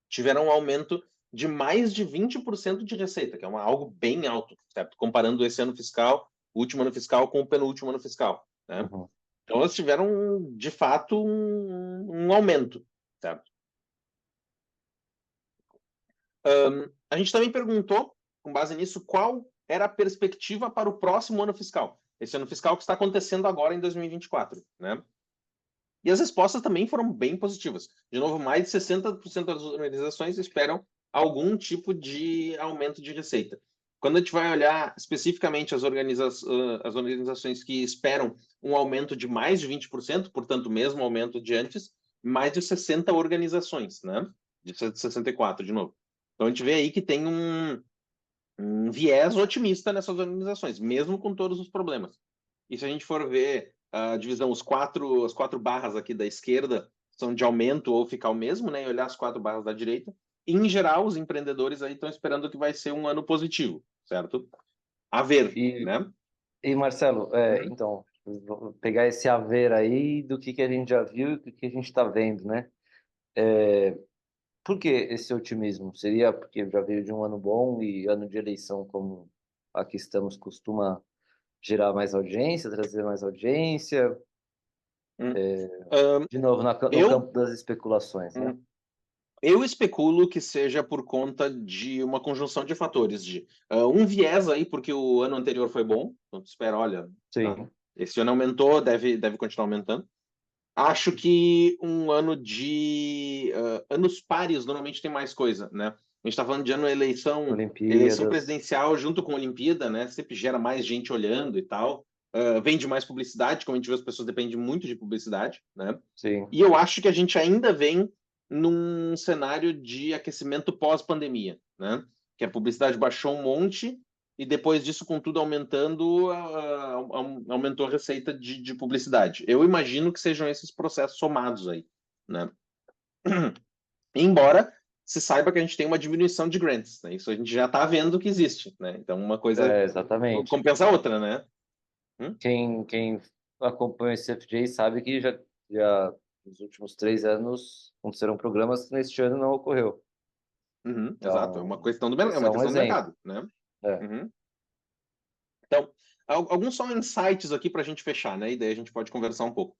Speaker 2: tiveram um aumento de mais de 20% de receita, que é algo bem alto, certo? Comparando esse ano fiscal, o último ano fiscal com o penúltimo ano fiscal, né?
Speaker 1: Uhum.
Speaker 2: Então, elas tiveram, de fato, um aumento, certo? A gente também perguntou, com base nisso, qual era a perspectiva para o próximo ano fiscal. Esse ano fiscal que está acontecendo agora em 2024, né? E as respostas também foram bem positivas. De novo, mais de 60% das organizações esperam algum tipo de aumento de receita. Quando a gente vai olhar especificamente as organizações que esperam um aumento de mais de 20%, portanto, o mesmo aumento de antes, mais de 60 organizações, né? De 64, de novo. Então, a gente vê aí que tem um viés otimista nessas organizações, mesmo com todos os problemas. E se a gente for ver a divisão, as quatro barras aqui da esquerda são de aumento ou ficar o mesmo, né? E olhar as 4 barras da direita, em geral, os empreendedores aí estão esperando que vai ser um ano positivo, certo? A ver,
Speaker 1: E,
Speaker 2: né?
Speaker 1: e Marcelo, então, vou pegar esse haver aí do que a gente já viu e do que a gente está vendo, né? Por que esse otimismo? Seria porque já veio de um ano bom e ano de eleição, como aqui estamos, costuma gerar mais audiência, trazer mais audiência?
Speaker 2: Hum. Hum,
Speaker 1: De novo, no
Speaker 2: eu,
Speaker 1: campo das especulações, né?
Speaker 2: hum, eu especulo que seja por conta de uma conjunção de fatores, de um viés aí, porque o ano anterior foi bom, então tu espera, olha, tá,
Speaker 1: Sim.
Speaker 2: esse ano aumentou, deve continuar aumentando. Acho que um ano de anos pares normalmente tem mais coisa, né? A gente está falando de ano eleição
Speaker 1: Olimpíadas,
Speaker 2: presidencial junto com a Olimpíada, né? Sempre gera mais gente olhando e tal. Vende mais publicidade, como a gente vê, as pessoas dependem muito de publicidade, né?
Speaker 1: sim.
Speaker 2: E eu acho que a gente ainda vem num cenário de aquecimento pós-pandemia, né? Que a publicidade baixou um monte e depois disso, com tudo aumentando, aumentou a receita de publicidade. Eu imagino que sejam esses processos somados aí, né? Embora se saiba que a gente tem uma diminuição de grants, né? Isso a gente já está vendo que existe, né? Então uma coisa
Speaker 1: Exatamente.
Speaker 2: compensa a outra, né?
Speaker 1: Quem acompanha esse FJ sabe que já nos últimos 3 anos aconteceram programas que neste ano não ocorreu.
Speaker 2: Exato, é uma
Speaker 1: Então,
Speaker 2: questão é
Speaker 1: esse
Speaker 2: uma
Speaker 1: é um
Speaker 2: questão do
Speaker 1: exemplo.
Speaker 2: mercado, né?
Speaker 1: É.
Speaker 2: Uhum. Então, alguns só insights aqui para a gente fechar, né? E daí a gente pode conversar um pouco.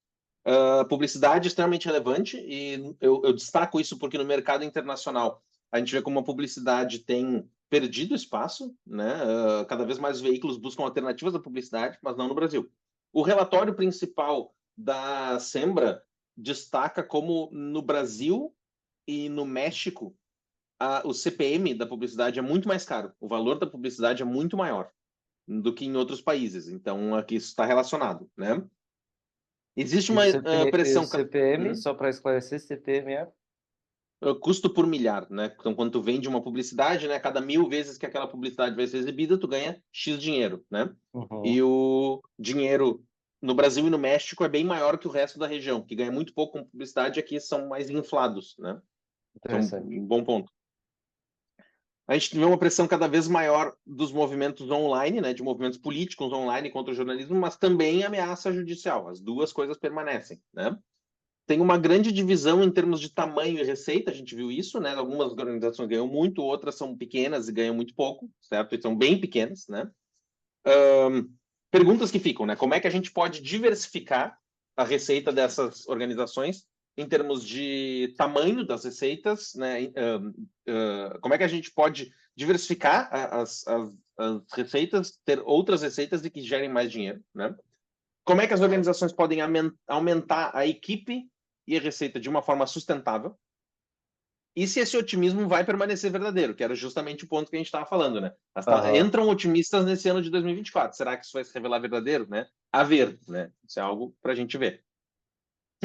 Speaker 2: Publicidade é extremamente relevante e eu destaco isso porque no mercado internacional a gente vê como a publicidade tem perdido espaço, né? Cada vez mais veículos buscam alternativas à publicidade, mas não no Brasil. O relatório principal da Sembra destaca como no Brasil e no México o CPM da publicidade é muito mais caro, o valor da publicidade é muito maior do que em outros países. Então, aqui isso está relacionado, né? Existe
Speaker 1: E o
Speaker 2: uma
Speaker 1: o
Speaker 2: pressão...
Speaker 1: CPM, só para esclarecer, CPM é?
Speaker 2: Custo por milhar, né? Então, quando tu vende uma publicidade, né? Cada 1000 vezes que aquela publicidade vai ser exibida, tu ganha X dinheiro, né?
Speaker 1: Uhum.
Speaker 2: E o dinheiro no Brasil e no México é bem maior que o resto da região, que ganha muito pouco com publicidade, aqui são mais inflados, né? Então,
Speaker 1: Interessante.
Speaker 2: um bom ponto. A gente vê uma pressão cada vez maior dos movimentos online, né? De movimentos políticos online contra o jornalismo, mas também ameaça judicial. As duas coisas permanecem, né? Tem uma grande divisão em termos de tamanho e receita, a gente viu isso, né? Algumas organizações ganham muito, outras são pequenas e ganham muito pouco, certo? E são bem pequenas, né? Perguntas que ficam, né? Como é que a gente pode diversificar a receita dessas organizações em termos de tamanho das receitas, né? Como é que a gente pode diversificar as receitas, ter outras receitas e que gerem mais dinheiro, né? Como é que as organizações podem aumentar a equipe e a receita de uma forma sustentável? E se esse otimismo vai permanecer verdadeiro, que era justamente o ponto que a gente estava falando, né?
Speaker 1: Aham.
Speaker 2: Entram otimistas nesse ano de 2024. Será que isso vai se revelar verdadeiro, né? A ver, né? Isso é algo para a gente ver.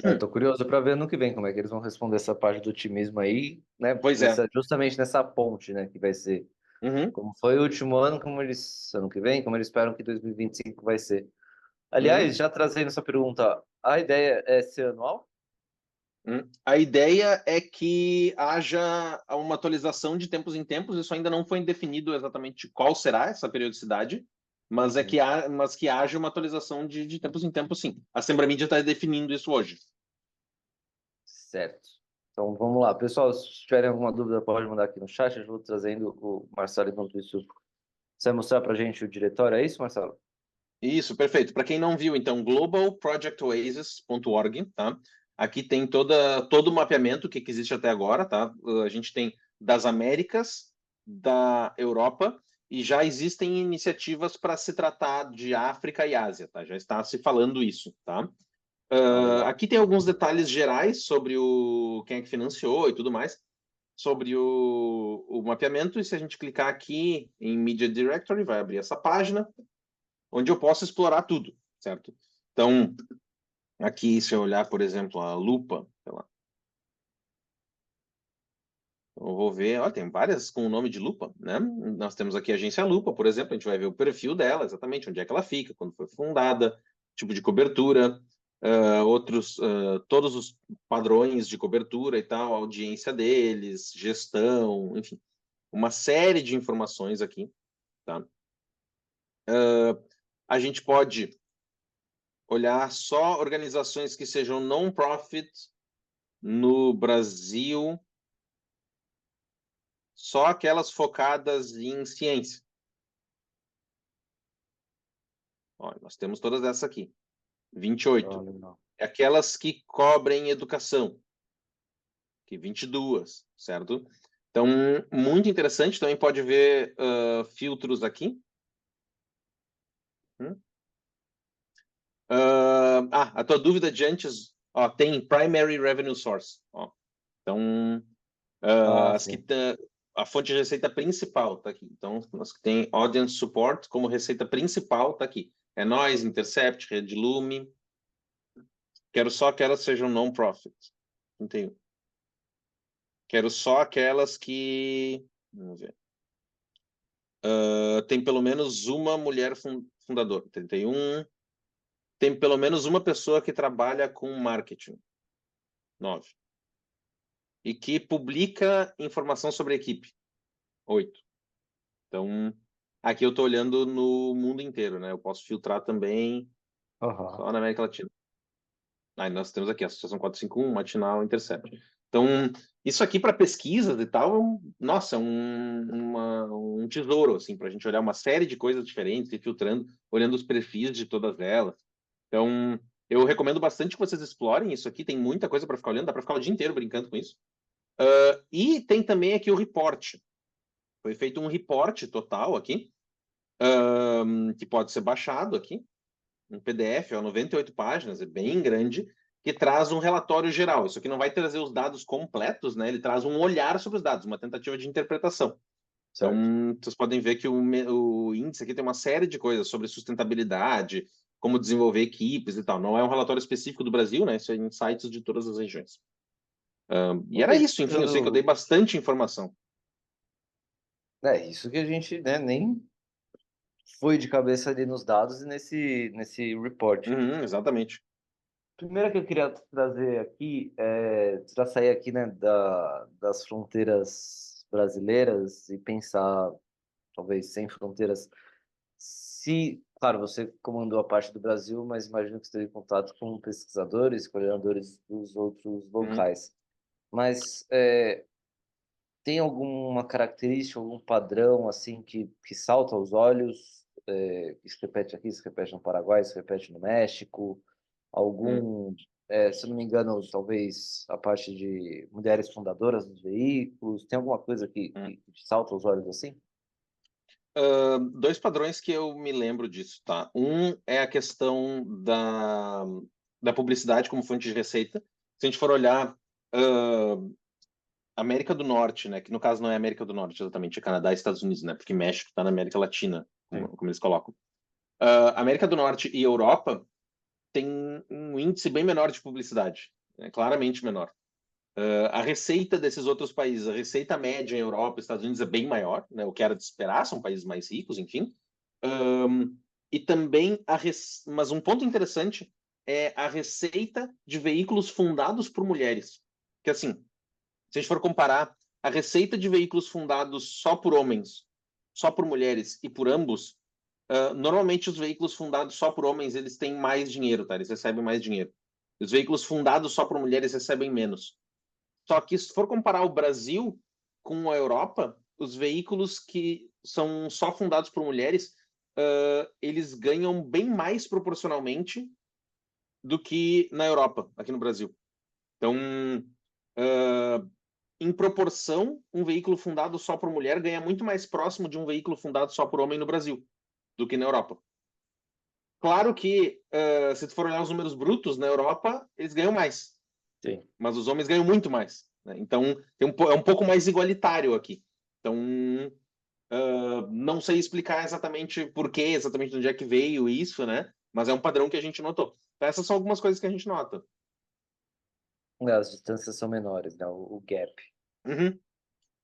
Speaker 1: Eu tô curioso para ver no que vem como é que eles vão responder essa parte do otimismo aí, né?
Speaker 2: Pois é.
Speaker 1: Justamente nessa ponte, né? Que vai ser
Speaker 2: Uhum,
Speaker 1: como foi o último ano, como eles, ano que vem, como eles esperam que 2025 vai ser.
Speaker 2: uhum,
Speaker 1: Aliás, já trazendo essa pergunta, a ideia é ser anual?
Speaker 2: uhum. A ideia é que haja uma atualização de tempos em tempos. Isso ainda não foi definido exatamente qual será essa periodicidade, mas
Speaker 1: Uhum.
Speaker 2: mas que haja uma atualização de tempos em tempos, sim. A Sembra Mídia está definindo isso hoje.
Speaker 1: Certo. Então vamos lá. Pessoal, se tiverem alguma dúvida, pode mandar aqui no chat. Eu vou trazendo o Marcelo enquanto isso. Você vai mostrar para a gente o diretório, é isso, Marcelo?
Speaker 2: Isso, perfeito. Para quem não viu, então, globalprojectoasis.org, tá? Aqui tem todo o mapeamento que existe até agora, tá? A gente tem das Américas, da Europa, e já existem iniciativas para se tratar de África e Ásia, tá? Já está se falando isso, tá?
Speaker 1: Ah, legal.
Speaker 2: Aqui tem alguns detalhes gerais sobre quem é que financiou e tudo mais, sobre o mapeamento, e se a gente clicar aqui em Media Directory, vai abrir essa página, onde eu posso explorar tudo, certo? Então, aqui, se eu olhar, por exemplo, a lupa, sei lá, eu vou ver, ó, tem várias com o nome de lupa, né? Nós temos aqui a agência Lupa, por exemplo, a gente vai ver o perfil dela, exatamente onde é que ela fica, quando foi fundada, tipo de cobertura, todos os padrões de cobertura e tal, a audiência deles, gestão, enfim, uma série de informações aqui, tá? A gente pode olhar só organizações que sejam non-profit no Brasil, só aquelas focadas em ciência. Ó, nós temos todas essas aqui. 28.
Speaker 1: Ah, legal.
Speaker 2: É aquelas que cobrem educação, que 22, certo? Então, muito interessante. Também pode ver filtros aqui. A tua dúvida de antes, ó, tem primary revenue source. Ó. Então,
Speaker 1: Ah,
Speaker 2: as que
Speaker 1: sim.
Speaker 2: a fonte de receita principal está aqui. Então, nós que tem audience support como receita principal está aqui. É nós, Intercept, Rede Lume. Quero só que elas sejam non-profit. Entendi. Quero só aquelas que, vamos ver, tem pelo menos uma mulher fundadora. 31. Tem pelo menos uma pessoa que trabalha com marketing. 9. E que publica informação sobre a equipe. 8. Então, aqui eu estou olhando no mundo inteiro, né? Eu posso filtrar também
Speaker 1: Aham.
Speaker 2: só na América Latina. Aí nós temos aqui a Associação 451, Matinal, Intercept. Então, isso aqui para pesquisas e tal, nossa, um tesouro, assim, para a gente olhar uma série de coisas diferentes e filtrando, olhando os perfis de todas elas. Então, eu recomendo bastante que vocês explorem isso aqui, tem muita coisa para ficar olhando, dá para ficar o dia inteiro brincando com isso. E tem também aqui o report. Foi feito um report total aqui, que pode ser baixado aqui. um PDF, ó, 98 páginas, é bem grande, que traz um relatório geral. Isso aqui não vai trazer os dados completos, né? Ele traz um olhar sobre os dados, uma tentativa de interpretação.
Speaker 1: Certo.
Speaker 2: Então, vocês podem ver que o índice aqui tem uma série de coisas sobre sustentabilidade, como desenvolver equipes e tal. Não é um relatório específico do Brasil, né? Isso é insights de todas as regiões. E era isso, enfim, eu sei que eu dei bastante informação.
Speaker 1: É isso que a gente, né, nem foi de cabeça ali nos dados e nesse report.
Speaker 2: Exatamente.
Speaker 1: Primeiro que eu queria trazer aqui, para sair aqui, né, das fronteiras brasileiras e pensar, talvez, sem fronteiras. Se, claro, você comandou a parte do Brasil, mas imagino que você teve contato com pesquisadores, coordenadores dos outros
Speaker 2: Uhum.
Speaker 1: locais. Mas tem alguma característica, algum padrão assim que salta aos olhos? Que se repete aqui, se repete no Paraguai, se repete no México?
Speaker 2: Uhum.
Speaker 1: Algum, se eu não me engano, talvez a parte de mulheres fundadoras dos veículos? Tem alguma coisa
Speaker 2: Uhum.
Speaker 1: que te salta aos olhos assim?
Speaker 2: Dois padrões que eu me lembro disso, tá? Um é a questão da publicidade como fonte de receita. Se a gente for olhar América do Norte, né? Que no caso não é América do Norte exatamente, é Canadá e Estados Unidos, né? Porque México está na América Latina,
Speaker 1: Sim.
Speaker 2: como eles colocam. América do Norte e Europa tem um índice bem menor de publicidade, né? Claramente menor. A receita desses outros países, a receita média em Europa e Estados Unidos é bem maior, né? O que era de esperar, são países mais ricos, enfim. E também mas um ponto interessante é a receita de veículos fundados por mulheres. Que assim, se a gente for comparar a receita de veículos fundados só por homens, só por mulheres e por ambos, normalmente os veículos fundados só por homens eles têm mais dinheiro, tá? Eles recebem mais dinheiro. Os veículos fundados só por mulheres recebem menos. Só que se for comparar o Brasil com a Europa, os veículos que são só fundados por mulheres, eles ganham bem mais proporcionalmente do que na Europa, aqui no Brasil. Então, uh, em proporção, um veículo fundado só por mulher ganha muito mais próximo de um veículo fundado só por homem no Brasil do que na Europa. Claro que, se tu for olhar os números brutos, na Europa, eles ganham mais.
Speaker 1: Sim.
Speaker 2: Mas os homens ganham muito mais. Né? Então, é um pouco mais igualitário aqui. Então, não sei explicar exatamente por quê, exatamente de onde é que veio isso, né? Mas é um padrão que a gente notou. Então, essas são algumas coisas que a gente nota.
Speaker 1: As distâncias são menores, né? O gap,
Speaker 2: Uhum.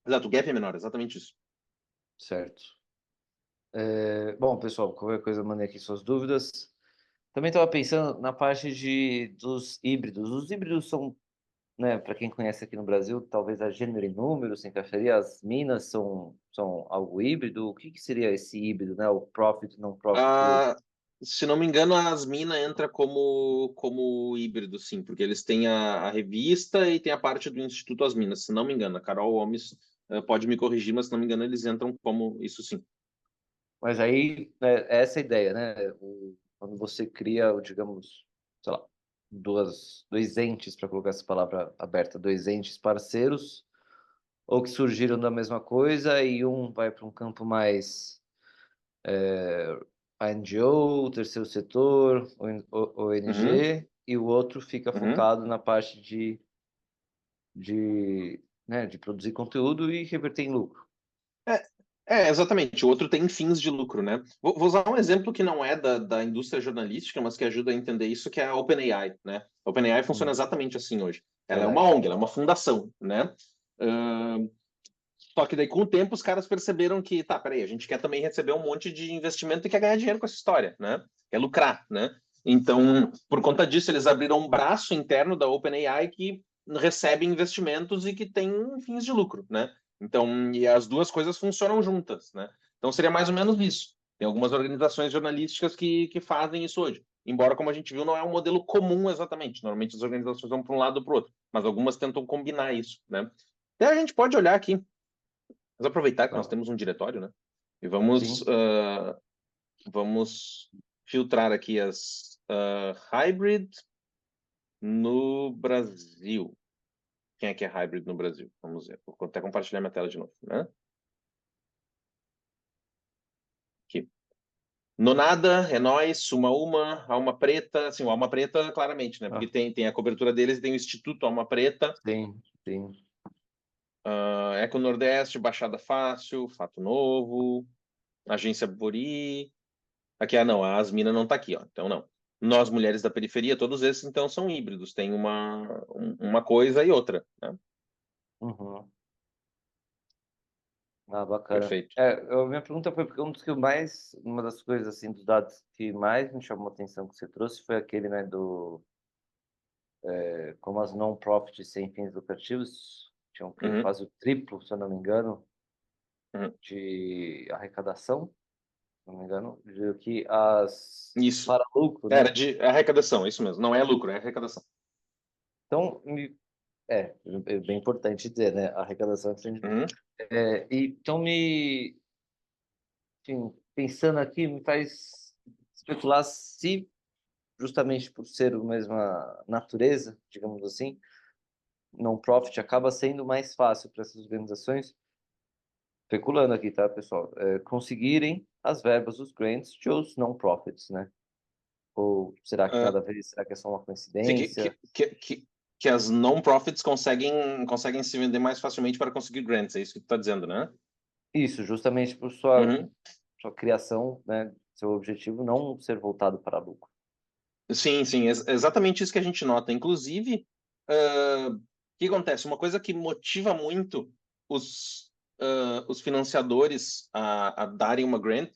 Speaker 2: Exato, o gap é menor, exatamente isso.
Speaker 1: certo? Bom, pessoal, qualquer coisa, mandei aqui suas dúvidas. Também estava pensando na parte dos híbridos. Os híbridos são, né, para quem conhece aqui no Brasil, talvez a gênero e número, sem cafeteria, as minas são algo híbrido. O que que seria esse híbrido, né? O profit, não profit loop.
Speaker 2: Ah, se não me engano, a Asmina entra como híbrido, sim, porque eles têm a revista e tem a parte do Instituto Asminas, se não me engano. A Carol Gomes pode me corrigir, mas se não me engano, eles entram como isso, sim.
Speaker 1: Mas aí, né, é essa a ideia, né? Quando você cria, digamos, sei lá, dois entes, para colocar essa palavra aberta, dois entes parceiros, ou que surgiram da mesma coisa, e um vai para um campo mais a NGO, o terceiro setor, o
Speaker 2: Uhum,
Speaker 1: ONG, e o outro fica
Speaker 2: uhum.
Speaker 1: focado na parte de produzir conteúdo e reverter em lucro.
Speaker 2: É, exatamente. O outro tem fins de lucro, né? Vou usar um exemplo que não é da indústria jornalística, mas que ajuda a entender isso, que é a OpenAI, né? A OpenAI funciona
Speaker 1: Hum,
Speaker 2: exatamente assim hoje. Ela é uma
Speaker 1: verdade.
Speaker 2: ONG, ela é uma fundação, né? Só que daí, com o tempo, os caras perceberam que, tá, peraí, a gente quer também receber um monte de investimento e quer ganhar dinheiro com essa história, né? Quer lucrar, né? Então, por conta disso, eles abriram um braço interno da OpenAI que recebe investimentos e que tem fins de lucro, né? Então, e as duas coisas funcionam juntas, né? Então, seria mais ou menos isso. Tem algumas organizações jornalísticas que fazem isso hoje. Embora, como a gente viu, não é um modelo comum exatamente. Normalmente as organizações vão para um lado ou para o outro, mas algumas tentam combinar isso, né? Até a gente pode olhar aqui. Vamos aproveitar que nós
Speaker 1: Não,
Speaker 2: temos um diretório, né? E
Speaker 1: sim.
Speaker 2: vamos filtrar aqui as hybrid no Brasil. Quem é que é hybrid no Brasil? Vamos ver. Vou até compartilhar minha tela de novo, né? Aqui. Nonada, é nós, uma, Alma Preta, assim, o Alma Preta, claramente, né? Porque
Speaker 1: Ah,
Speaker 2: tem a cobertura deles, tem o Instituto Alma Preta,
Speaker 1: sim, sim.
Speaker 2: Eco Nordeste, Baixada Fácil, Fato Novo, Agência Buri. Aqui, não, a Asmina não tá aqui, ó. Então, não. Nós, Mulheres da Periferia, todos esses, então, são híbridos. Tem uma coisa e outra, né?
Speaker 1: Uhum. Ah, bacana.
Speaker 2: Perfeito.
Speaker 1: Minha pergunta foi porque uma das coisas assim dos dados que mais me chamou a atenção que você trouxe foi aquele, né, como as non-profits sem fins lucrativos tinham que
Speaker 2: Uhum,
Speaker 1: quase o triplo, se eu não me engano,
Speaker 2: uhum.
Speaker 1: de arrecadação, se não me engano, do que as
Speaker 2: Isso.
Speaker 1: para lucro,
Speaker 2: Era
Speaker 1: né?
Speaker 2: de arrecadação, isso mesmo. Não é lucro, é arrecadação.
Speaker 1: Então, é bem importante dizer, né? A arrecadação.
Speaker 2: Uhum,
Speaker 1: Então, enfim, pensando aqui, me faz especular se, justamente por ser a mesma natureza, digamos assim, non-profit acaba sendo mais fácil para essas organizações, especulando aqui, tá, pessoal, conseguirem as verbas, os grants de outros non-profits, né? Ou será que é só uma
Speaker 2: Sim,
Speaker 1: coincidência?
Speaker 2: que as non-profits conseguem se vender mais facilmente para conseguir grants, é isso que tu está dizendo, né?
Speaker 1: Isso, justamente por sua,
Speaker 2: Uhum.
Speaker 1: sua criação, né? Seu objetivo não ser voltado para lucro.
Speaker 2: Sim, sim, exatamente isso que a gente nota. Inclusive, o que acontece? Uma coisa que motiva muito os financiadores a darem uma grant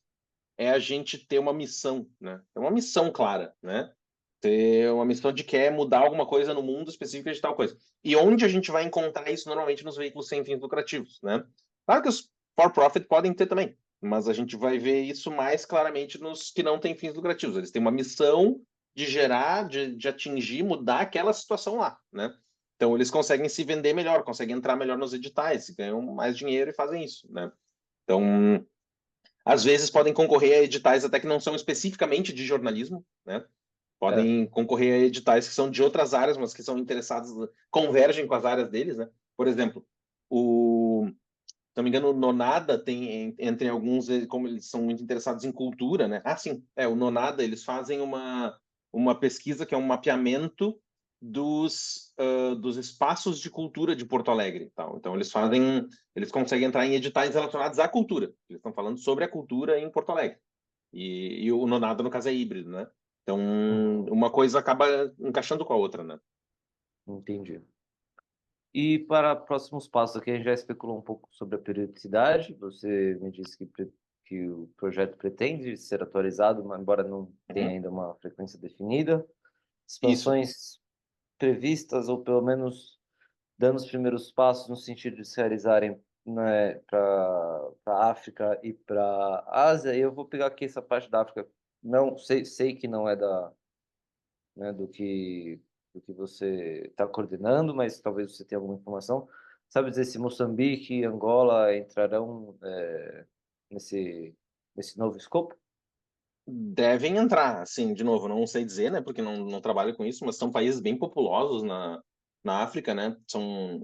Speaker 2: é a gente ter uma missão, né? É uma missão clara, né? Ter uma missão de quer mudar alguma coisa no mundo específico de tal coisa. E onde a gente vai encontrar isso normalmente nos veículos sem fins lucrativos, né? Claro que os for-profit podem ter também, mas a gente vai ver isso mais claramente nos que não têm fins lucrativos. Eles têm uma missão de gerar, de atingir, mudar aquela situação lá, né? Então eles conseguem se vender melhor, conseguem entrar melhor nos editais, ganham mais dinheiro e fazem isso, né? Então, às vezes podem concorrer a editais até que não são especificamente de jornalismo, né?
Speaker 1: É,
Speaker 2: Podem concorrer a editais que são de outras áreas, mas que são interessados, convergem com as áreas deles, né? Por exemplo, se não me engano, o Nonada tem, entre alguns, como eles são muito interessados em cultura, né? Ah, sim, o Nonada, eles fazem uma pesquisa que é um mapeamento dos espaços de cultura de Porto Alegre. Tal. Então, eles conseguem entrar em editais relacionados à cultura. Eles estão falando sobre a cultura em Porto Alegre. E o Nonada, no caso, é híbrido, né? Então,
Speaker 1: uhum,
Speaker 2: uma coisa acaba encaixando com a outra, né?
Speaker 1: entendi. E para próximos passos, aqui a gente já especulou um pouco sobre a periodicidade. Você me disse que o projeto pretende ser atualizado, mas embora não tenha
Speaker 2: Uhum.
Speaker 1: ainda uma frequência definida.
Speaker 2: Isso.
Speaker 1: Expansões previstas, ou pelo menos dando os primeiros passos no sentido de se realizarem, né, para a África e para a Ásia. E eu vou pegar aqui essa parte da África. Não sei que não é né, do que você está coordenando, mas talvez você tenha alguma informação. Sabe dizer se Moçambique e Angola entrarão nesse novo escopo?
Speaker 2: Devem entrar, assim, de novo, não sei dizer, né, porque não trabalho com isso, mas são países bem populosos na África, né, são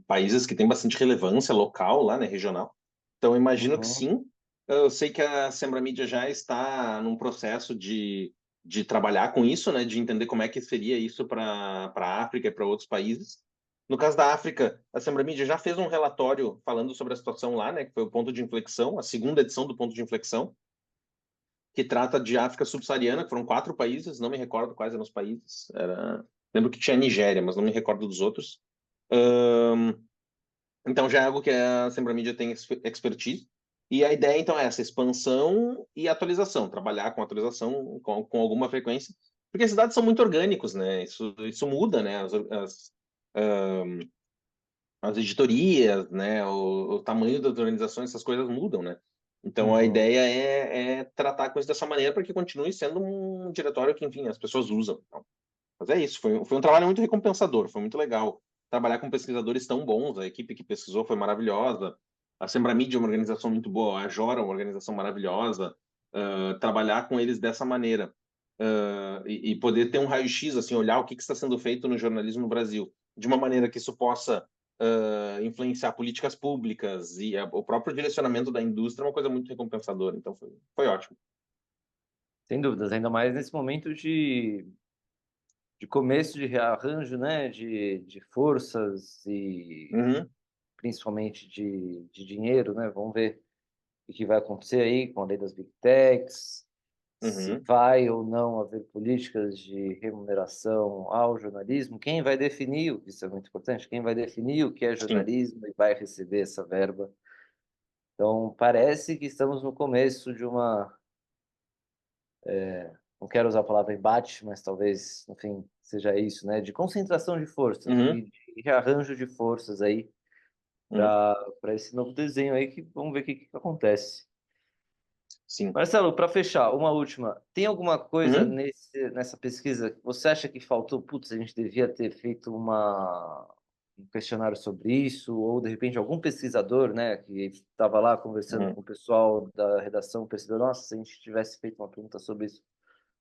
Speaker 2: países que têm bastante relevância local lá, né, regional. Então, eu imagino que
Speaker 1: Uhum,
Speaker 2: sim. Eu sei que a Sembra Mídia já está num processo de trabalhar com isso, né, de entender como é que seria isso para a África e para outros países. No caso da África, a Sembra Mídia já fez um relatório falando sobre a situação lá, né, que foi o ponto de inflexão, a segunda edição do ponto de inflexão, que trata de África subsaariana, que foram 4 países, não me recordo quais eram os países. Lembro que tinha Nigéria, mas não me recordo dos outros. Então já é algo que a Sembra Mídia tem expertise. E a ideia, então, é essa expansão e atualização, trabalhar com atualização com alguma frequência, porque esses dados são muito orgânicos, né? Isso muda, né? As editorias, né? O tamanho das organizações, essas coisas mudam, né? Então a
Speaker 1: uhum.
Speaker 2: ideia é tratar a coisa dessa maneira para que continue sendo um diretório que, enfim, as pessoas usam. Então, mas é isso, foi um trabalho muito recompensador, foi muito legal trabalhar com pesquisadores tão bons, a equipe que pesquisou foi maravilhosa, a Sembra Mídia é uma organização muito boa, a Jora é uma organização maravilhosa, trabalhar com eles dessa maneira e poder ter um raio-x, assim, olhar o que está sendo feito no jornalismo no Brasil, de uma maneira que isso possa influenciar políticas públicas e o próprio direcionamento da indústria é uma coisa muito recompensadora, então foi ótimo.
Speaker 1: Sem dúvidas, ainda mais nesse momento de começo de rearranjo, né, de forças e
Speaker 2: Uhum,
Speaker 1: principalmente de dinheiro, né? Vamos ver o que vai acontecer aí com a lei das Big Techs, se
Speaker 2: uhum,
Speaker 1: vai ou não haver políticas de remuneração ao jornalismo, quem vai definir, isso é muito importante, quem vai definir o que é
Speaker 2: sim.
Speaker 1: jornalismo e vai receber essa verba. Então, parece que estamos no começo de uma, não quero usar a palavra embate, mas talvez, enfim, seja isso, né? De concentração de forças
Speaker 2: Uhum,
Speaker 1: e de rearranjo de forças aí
Speaker 2: uhum,
Speaker 1: para esse novo desenho aí que vamos ver o que acontece.
Speaker 2: sim.
Speaker 1: Marcelo, para fechar, uma última. Tem alguma coisa
Speaker 2: Uhum,
Speaker 1: nessa pesquisa que você acha que faltou? Putz, a gente devia ter feito um questionário sobre isso, ou de repente algum pesquisador, né, que estava lá conversando
Speaker 2: uhum.
Speaker 1: com o pessoal da redação, percebeu, nossa, se a gente tivesse feito uma pergunta sobre isso,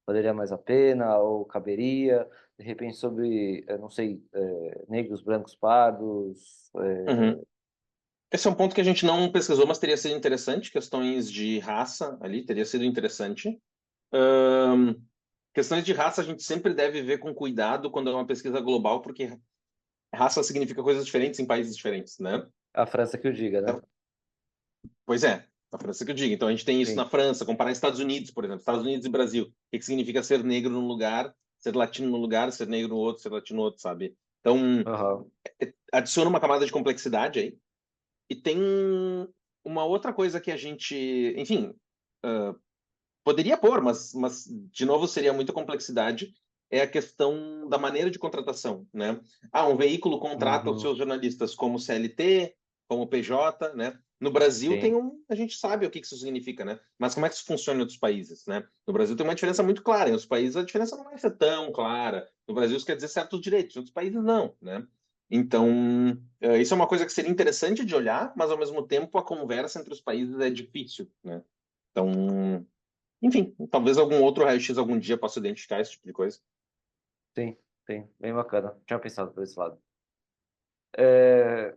Speaker 1: valeria mais a pena, ou caberia, de repente sobre, não sei, negros, brancos, pardos.
Speaker 2: Uhum. Esse é um ponto que a gente não pesquisou, mas teria sido interessante. Questões de raça ali, teria sido interessante. Ahn, Questões de raça a gente sempre deve ver com cuidado quando é uma pesquisa global, porque raça significa coisas diferentes em países diferentes, né?
Speaker 1: A França que o diga, né?
Speaker 2: Então, pois é, na França que eu digo. Então a gente tem isso
Speaker 1: Sim.
Speaker 2: na França, comparar Estados Unidos, por exemplo, Estados Unidos e Brasil. O que que significa ser negro num lugar, ser latino num lugar, ser negro no outro, ser latino no outro, sabe? Então,
Speaker 1: Aham.
Speaker 2: adiciona uma camada de complexidade aí. E tem uma outra coisa que a gente, enfim, poderia pôr, mas de novo seria muita complexidade, é a questão da maneira de contratação, né? Ah, um veículo contrata os
Speaker 1: Uhum.
Speaker 2: seus jornalistas como CLT, como PJ, né? No Brasil
Speaker 1: Sim.
Speaker 2: a gente sabe o que isso significa, né? Mas como é que isso funciona em outros países, né? No Brasil tem uma diferença muito clara, em outros países a diferença não vai ser tão clara. No Brasil isso quer dizer certos direitos, em outros países não, né? Então, isso é uma coisa que seria interessante de olhar, mas ao mesmo tempo a conversa entre os países é difícil, né? Então, enfim, talvez algum outro raio-x algum dia possa identificar esse tipo de coisa.
Speaker 1: Sim, sim, bem bacana. Tinha pensado por esse lado.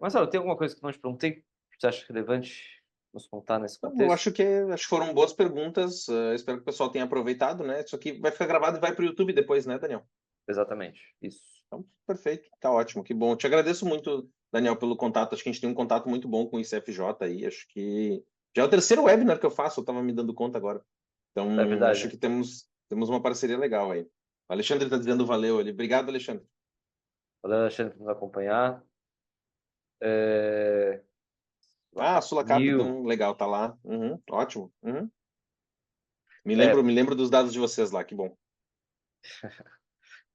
Speaker 1: Marcelo, tem alguma coisa que não te perguntei que você acha relevante nos contar nesse
Speaker 2: Então, eu
Speaker 1: contexto?
Speaker 2: acho que foram boas perguntas. Espero que o pessoal tenha aproveitado, né? Isso aqui vai ficar gravado e vai para o YouTube depois, né, Daniel?
Speaker 1: Exatamente, isso.
Speaker 2: Então, perfeito, tá ótimo, que bom. Te agradeço muito, Daniel, pelo contato. Acho que a gente tem um contato muito bom com o ICFJ aí. Acho que já é o terceiro webinar que eu faço, eu estava me dando conta agora.
Speaker 1: É
Speaker 2: Então, acho
Speaker 1: verdade.
Speaker 2: que temos uma parceria legal aí. O Alexandre está dizendo valeu ali. Obrigado, Alexandre.
Speaker 1: Valeu, Alexandre, por nos acompanhar. É...
Speaker 2: Ah, a Sulacap,
Speaker 1: Nil.
Speaker 2: então, legal, tá lá. Uhum, ótimo. Uhum.
Speaker 1: É,
Speaker 2: Me lembro dos dados de vocês lá, que bom.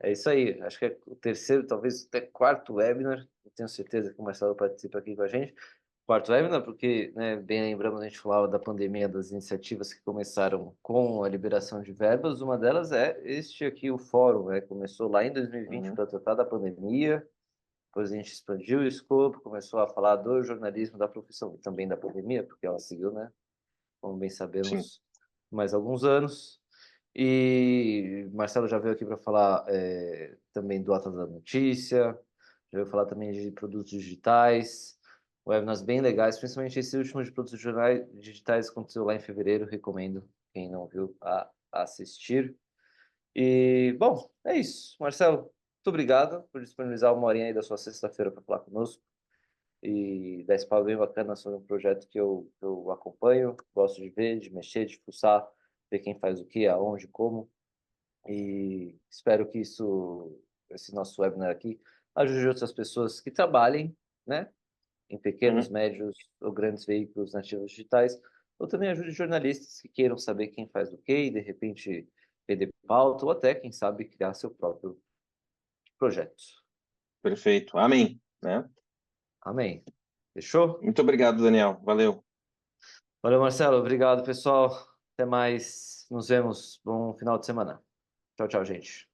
Speaker 1: é isso aí. Acho que é o terceiro, talvez até quarto webinar. Eu tenho certeza que o Marcelo participa aqui com a gente. Quarto webinar, porque, né, bem lembramos, a gente falava da pandemia, das iniciativas que começaram com a liberação de verbas. Uma delas é este aqui, o fórum, né? Começou lá em 2020
Speaker 2: Uhum,
Speaker 1: para tratar da pandemia. Depois a gente expandiu o escopo, começou a falar do jornalismo da profissão e também da pandemia, porque ela seguiu, né? Como bem
Speaker 2: sim.
Speaker 1: sabemos, mais alguns anos. E Marcelo já veio aqui para falar também do Atlas da Notícia, já veio falar também de produtos digitais, webinars bem legais, principalmente esse último de produtos digitais que aconteceu lá em fevereiro, recomendo quem não viu a assistir. E, bom, é isso. Marcelo, muito obrigado por disponibilizar uma horinha aí da sua sexta-feira para falar conosco e dar esse papo bem bacana sobre um projeto que eu acompanho, gosto de ver, de mexer, de fuçar, ver quem faz o que, aonde, como. E espero que esse nosso webinar aqui, ajude outras pessoas que trabalhem, né, em pequenos,
Speaker 2: Uhum,
Speaker 1: médios ou grandes veículos nativos digitais, ou também ajude jornalistas que queiram saber quem faz o quê e, de repente, perder pauta, ou até, quem sabe, criar seu próprio projeto.
Speaker 2: perfeito. Amém. Né?
Speaker 1: Amém. Fechou?
Speaker 2: Muito obrigado, Daniel. Valeu.
Speaker 1: Valeu, Marcelo. Obrigado, pessoal. Até mais. Nos vemos. Bom final de semana. Tchau, tchau, gente.